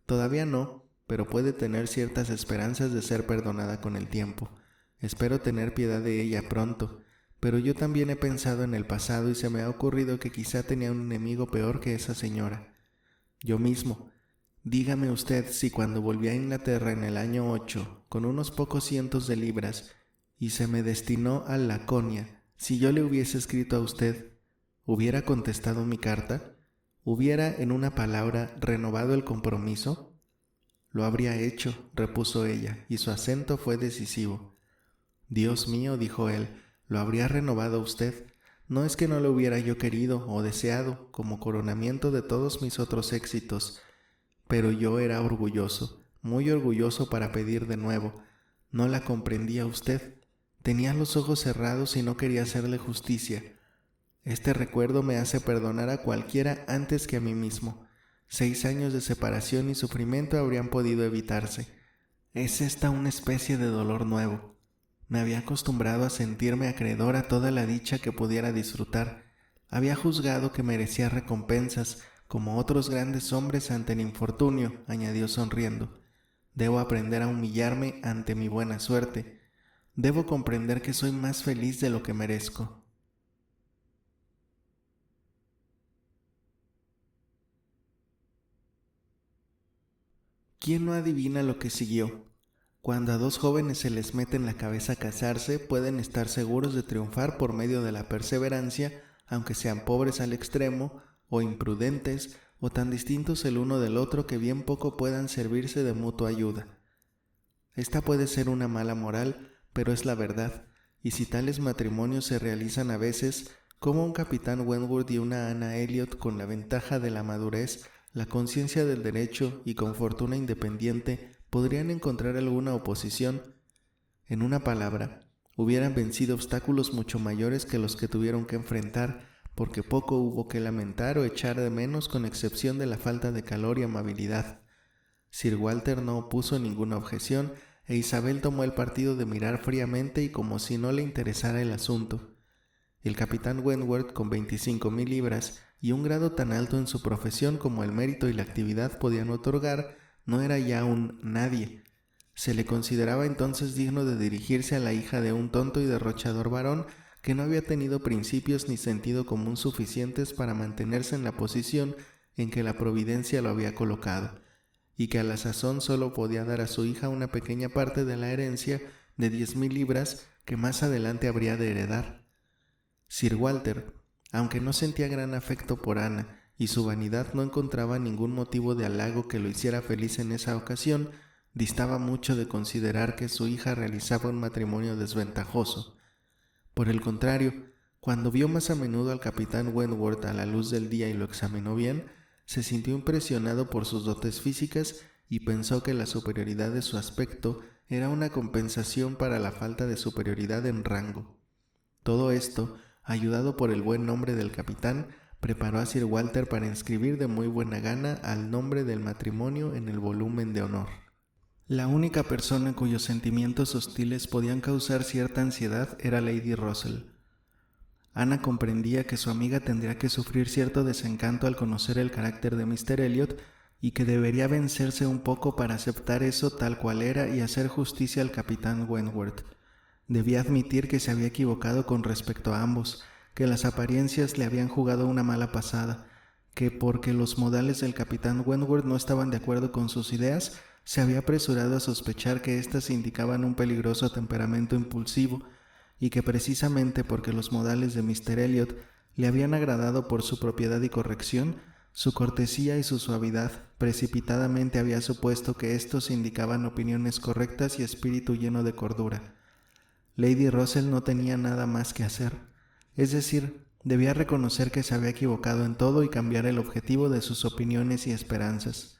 Speaker 1: «Todavía no, pero puede tener ciertas esperanzas de ser perdonada con el tiempo. Espero tener piedad de ella pronto. Pero yo también he pensado en el pasado y se me ha ocurrido que quizá tenía un enemigo peor que esa señora. Yo mismo. Dígame usted si cuando volví a Inglaterra en el año 8, con unos pocos cientos de libras, y se me destinó a Laconia, si yo le hubiese escrito a usted, ¿hubiera contestado mi carta? ¿Hubiera, en una palabra, renovado el compromiso?» «Lo habría hecho», repuso ella, y su acento fue decisivo. «Dios mío», dijo él, «lo habría renovado usted. No es que no lo hubiera yo querido o deseado como coronamiento de todos mis otros éxitos, pero yo era orgulloso, muy orgulloso para pedir de nuevo. No la comprendía usted. Tenía los ojos cerrados y no quería hacerle justicia. Este recuerdo me hace perdonar a cualquiera antes que a mí mismo. 6 años de separación y sufrimiento habrían podido evitarse. Es esta una especie de dolor nuevo. Me había acostumbrado a sentirme acreedor a toda la dicha que pudiera disfrutar. Había juzgado que merecía recompensas, como otros grandes hombres ante el infortunio», añadió sonriendo. «Debo aprender a humillarme ante mi buena suerte. Debo comprender que soy más feliz de lo que merezco». ¿Quién no adivina lo que siguió? Cuando a 2 jóvenes se les mete en la cabeza casarse, pueden estar seguros de triunfar por medio de la perseverancia, aunque sean pobres al extremo, o imprudentes, o tan distintos el uno del otro que bien poco puedan servirse de mutua ayuda. Esta puede ser una mala moral, pero es la verdad, y si tales matrimonios se realizan a veces, ¿cómo un capitán Wentworth y una Anna Elliot, con la ventaja de la madurez, la conciencia del derecho y con fortuna independiente, podrían encontrar alguna oposición? En una palabra, hubieran vencido obstáculos mucho mayores que los que tuvieron que enfrentar, porque poco hubo que lamentar o echar de menos con excepción de la falta de calor y amabilidad. Sir Walter no opuso ninguna objeción, e Isabel tomó el partido de mirar fríamente y como si no le interesara el asunto. El capitán Wentworth, con 25,000 libras y un grado tan alto en su profesión como el mérito y la actividad podían otorgar, no era ya un nadie. Se le consideraba entonces digno de dirigirse a la hija de un tonto y derrochador varón que no había tenido principios ni sentido común suficientes para mantenerse en la posición en que la providencia lo había colocado, y que a la sazón solo podía dar a su hija una pequeña parte de la herencia de 10,000 libras que más adelante habría de heredar. Sir Walter, aunque no sentía gran afecto por Ana y su vanidad no encontraba ningún motivo de halago que lo hiciera feliz en esa ocasión, distaba mucho de considerar que su hija realizaba un matrimonio desventajoso. Por el contrario, cuando vio más a menudo al capitán Wentworth a la luz del día y lo examinó bien, se sintió impresionado por sus dotes físicas y pensó que la superioridad de su aspecto era una compensación para la falta de superioridad en rango. Todo esto, ayudado por el buen nombre del capitán, preparó a Sir Walter para inscribir de muy buena gana al nombre del matrimonio en el volumen de honor. La única persona cuyos sentimientos hostiles podían causar cierta ansiedad era Lady Russell. Ana comprendía que su amiga tendría que sufrir cierto desencanto al conocer el carácter de Mr. Elliot y que debería vencerse un poco para aceptar eso tal cual era y hacer justicia al capitán Wentworth. Debía admitir que se había equivocado con respecto a ambos, que las apariencias le habían jugado una mala pasada, que porque los modales del capitán Wentworth no estaban de acuerdo con sus ideas, se había apresurado a sospechar que éstas indicaban un peligroso temperamento impulsivo, y que precisamente porque los modales de Mr. Elliot le habían agradado por su propiedad y corrección, su cortesía y su suavidad, precipitadamente había supuesto que éstos indicaban opiniones correctas y espíritu lleno de cordura. Lady Russell no tenía nada más que hacer, es decir, debía reconocer que se había equivocado en todo y cambiar el objetivo de sus opiniones y esperanzas.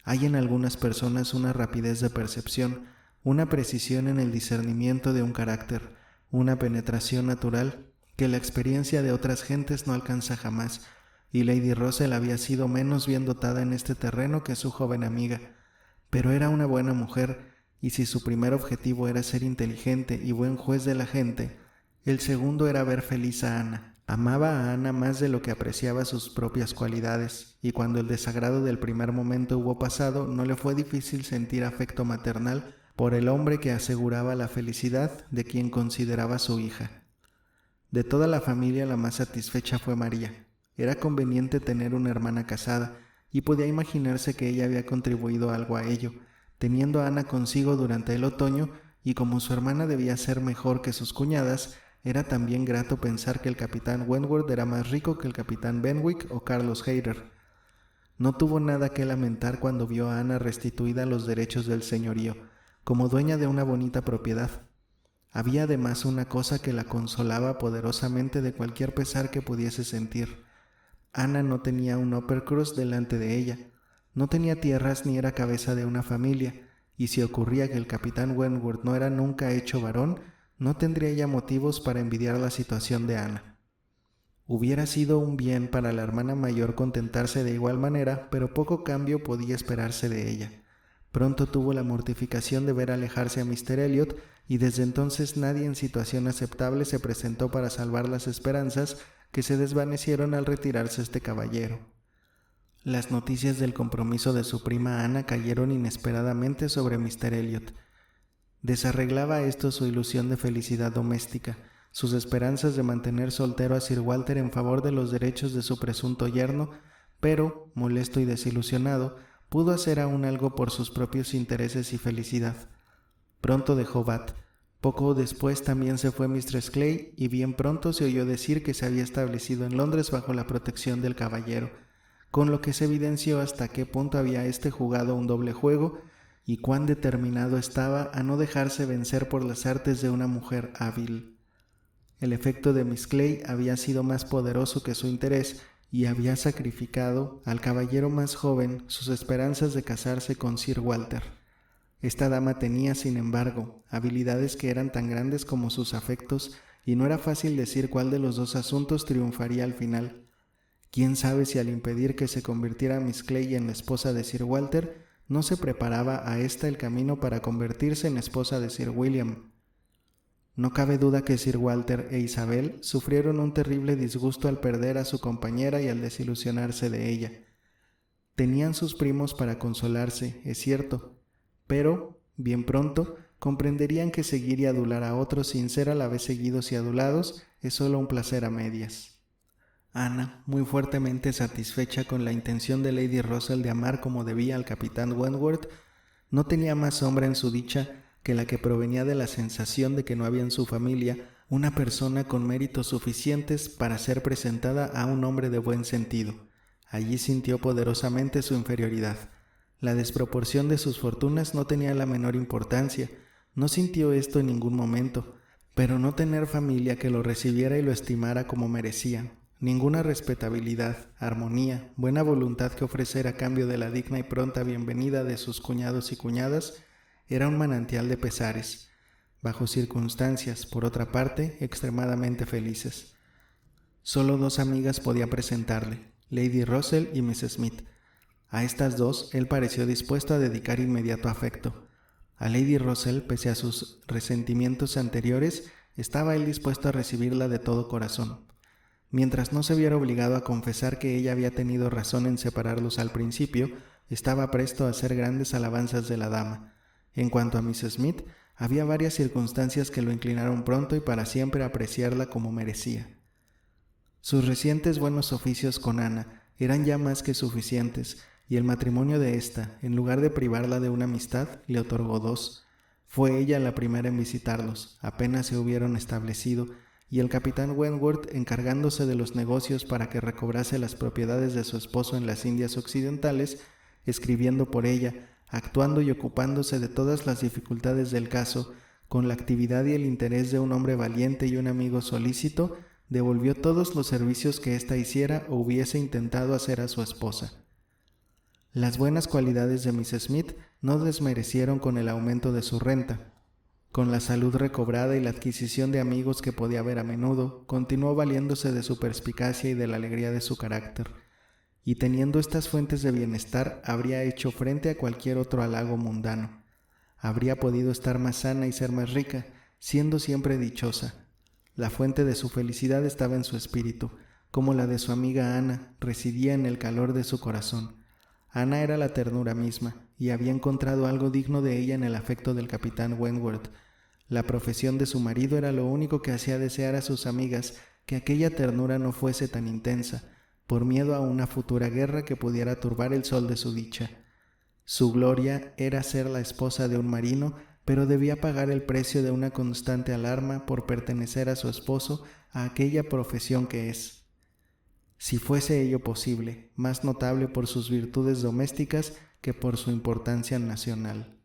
Speaker 1: Hay en algunas personas una rapidez de percepción, una precisión en el discernimiento de un carácter, una penetración natural que la experiencia de otras gentes no alcanza jamás, y Lady Russell había sido menos bien dotada en este terreno que su joven amiga, pero era una buena mujer, y si su primer objetivo era ser inteligente y buen juez de la gente, el segundo era ver feliz a Ana. Amaba a Ana más de lo que apreciaba sus propias cualidades, y cuando el desagrado del primer momento hubo pasado, no le fue difícil sentir afecto maternal por el hombre que aseguraba la felicidad de quien consideraba su hija. De toda la familia la más satisfecha fue María. Era conveniente tener una hermana casada, y podía imaginarse que ella había contribuido algo a ello, teniendo a Ana consigo durante el otoño, y como su hermana debía ser mejor que sus cuñadas, era también grato pensar que el capitán Wentworth era más rico que el capitán Benwick o Carlos Hayter. No tuvo nada que lamentar cuando vio a Ana restituida a los derechos del señorío, como dueña de una bonita propiedad. Había además una cosa que la consolaba poderosamente de cualquier pesar que pudiese sentir. Ana no tenía un Uppercross delante de ella, no tenía tierras ni era cabeza de una familia, y si ocurría que el capitán Wentworth no era nunca hecho varón, no tendría ella motivos para envidiar la situación de Ana. Hubiera sido un bien para la hermana mayor contentarse de igual manera, pero poco cambio podía esperarse de ella. Pronto tuvo la mortificación de ver alejarse a Mr. Elliot, y desde entonces nadie en situación aceptable se presentó para salvar las esperanzas que se desvanecieron al retirarse este caballero. Las noticias del compromiso de su prima Ana cayeron inesperadamente sobre Mr. Elliot. Desarreglaba esto su ilusión de felicidad doméstica, sus esperanzas de mantener soltero a Sir Walter en favor de los derechos de su presunto yerno, pero, molesto y desilusionado, pudo hacer aún algo por sus propios intereses y felicidad. Pronto dejó Bath. Poco después también se fue Mistress Clay, y bien pronto se oyó decir que se había establecido en Londres bajo la protección del caballero, con lo que se evidenció hasta qué punto había éste jugado un doble juego, y cuán determinado estaba a no dejarse vencer por las artes de una mujer hábil. El efecto de Miss Clay había sido más poderoso que su interés y había sacrificado al caballero más joven sus esperanzas de casarse con Sir Walter. Esta dama tenía, sin embargo, habilidades que eran tan grandes como sus afectos, y no era fácil decir cuál de los dos asuntos triunfaría al final. Quién sabe si al impedir que se convirtiera Miss Clay en la esposa de Sir Walter, no se preparaba a ésta el camino para convertirse en esposa de Sir William. No cabe duda que Sir Walter e Isabel sufrieron un terrible disgusto al perder a su compañera y al desilusionarse de ella. Tenían sus primos para consolarse, es cierto, pero, bien pronto, comprenderían que seguir y adular a otros sin ser a la vez seguidos y adulados es solo un placer a medias. Ana, muy fuertemente satisfecha con la intención de Lady Russell de amar como debía al capitán Wentworth, no tenía más sombra en su dicha que la que provenía de la sensación de que no había en su familia una persona con méritos suficientes para ser presentada a un hombre de buen sentido. Allí sintió poderosamente su inferioridad. La desproporción de sus fortunas no tenía la menor importancia, no sintió esto en ningún momento, pero no tener familia que lo recibiera y lo estimara como merecía, ninguna respetabilidad, armonía, buena voluntad que ofrecer a cambio de la digna y pronta bienvenida de sus cuñados y cuñadas, era un manantial de pesares, bajo circunstancias, por otra parte, extremadamente felices. Solo dos amigas podía presentarle, Lady Russell y Miss Smith. A estas dos él pareció dispuesto a dedicar inmediato afecto. A Lady Russell, pese a sus resentimientos anteriores, estaba él dispuesto a recibirla de todo corazón. Mientras no se viera obligado a confesar que ella había tenido razón en separarlos al principio, estaba presto a hacer grandes alabanzas de la dama. En cuanto a Miss Smith, había varias circunstancias que lo inclinaron pronto y para siempre a apreciarla como merecía. Sus recientes buenos oficios con Ana eran ya más que suficientes, y el matrimonio de ésta, en lugar de privarla de una amistad, le otorgó dos. Fue ella la primera en visitarlos, apenas se hubieron establecido, y el capitán Wentworth, encargándose de los negocios para que recobrase las propiedades de su esposo en las Indias Occidentales, escribiendo por ella, actuando y ocupándose de todas las dificultades del caso, con la actividad y el interés de un hombre valiente y un amigo solícito, devolvió todos los servicios que ésta hiciera o hubiese intentado hacer a su esposa. Las buenas cualidades de Miss Smith no desmerecieron con el aumento de su renta. Con la salud recobrada y la adquisición de amigos que podía ver a menudo, continuó valiéndose de su perspicacia y de la alegría de su carácter. Y teniendo estas fuentes de bienestar, habría hecho frente a cualquier otro halago mundano. Habría podido estar más sana y ser más rica, siendo siempre dichosa. La fuente de su felicidad estaba en su espíritu, como la de su amiga Ana, residía en el calor de su corazón. Ana era la ternura misma, y había encontrado algo digno de ella en el afecto del capitán Wentworth. La profesión de su marido era lo único que hacía desear a sus amigas que aquella ternura no fuese tan intensa, por miedo a una futura guerra que pudiera turbar el sol de su dicha. Su gloria era ser la esposa de un marino, pero debía pagar el precio de una constante alarma por pertenecer a su esposo a aquella profesión que es, si fuese ello posible, más notable por sus virtudes domésticas que por su importancia nacional.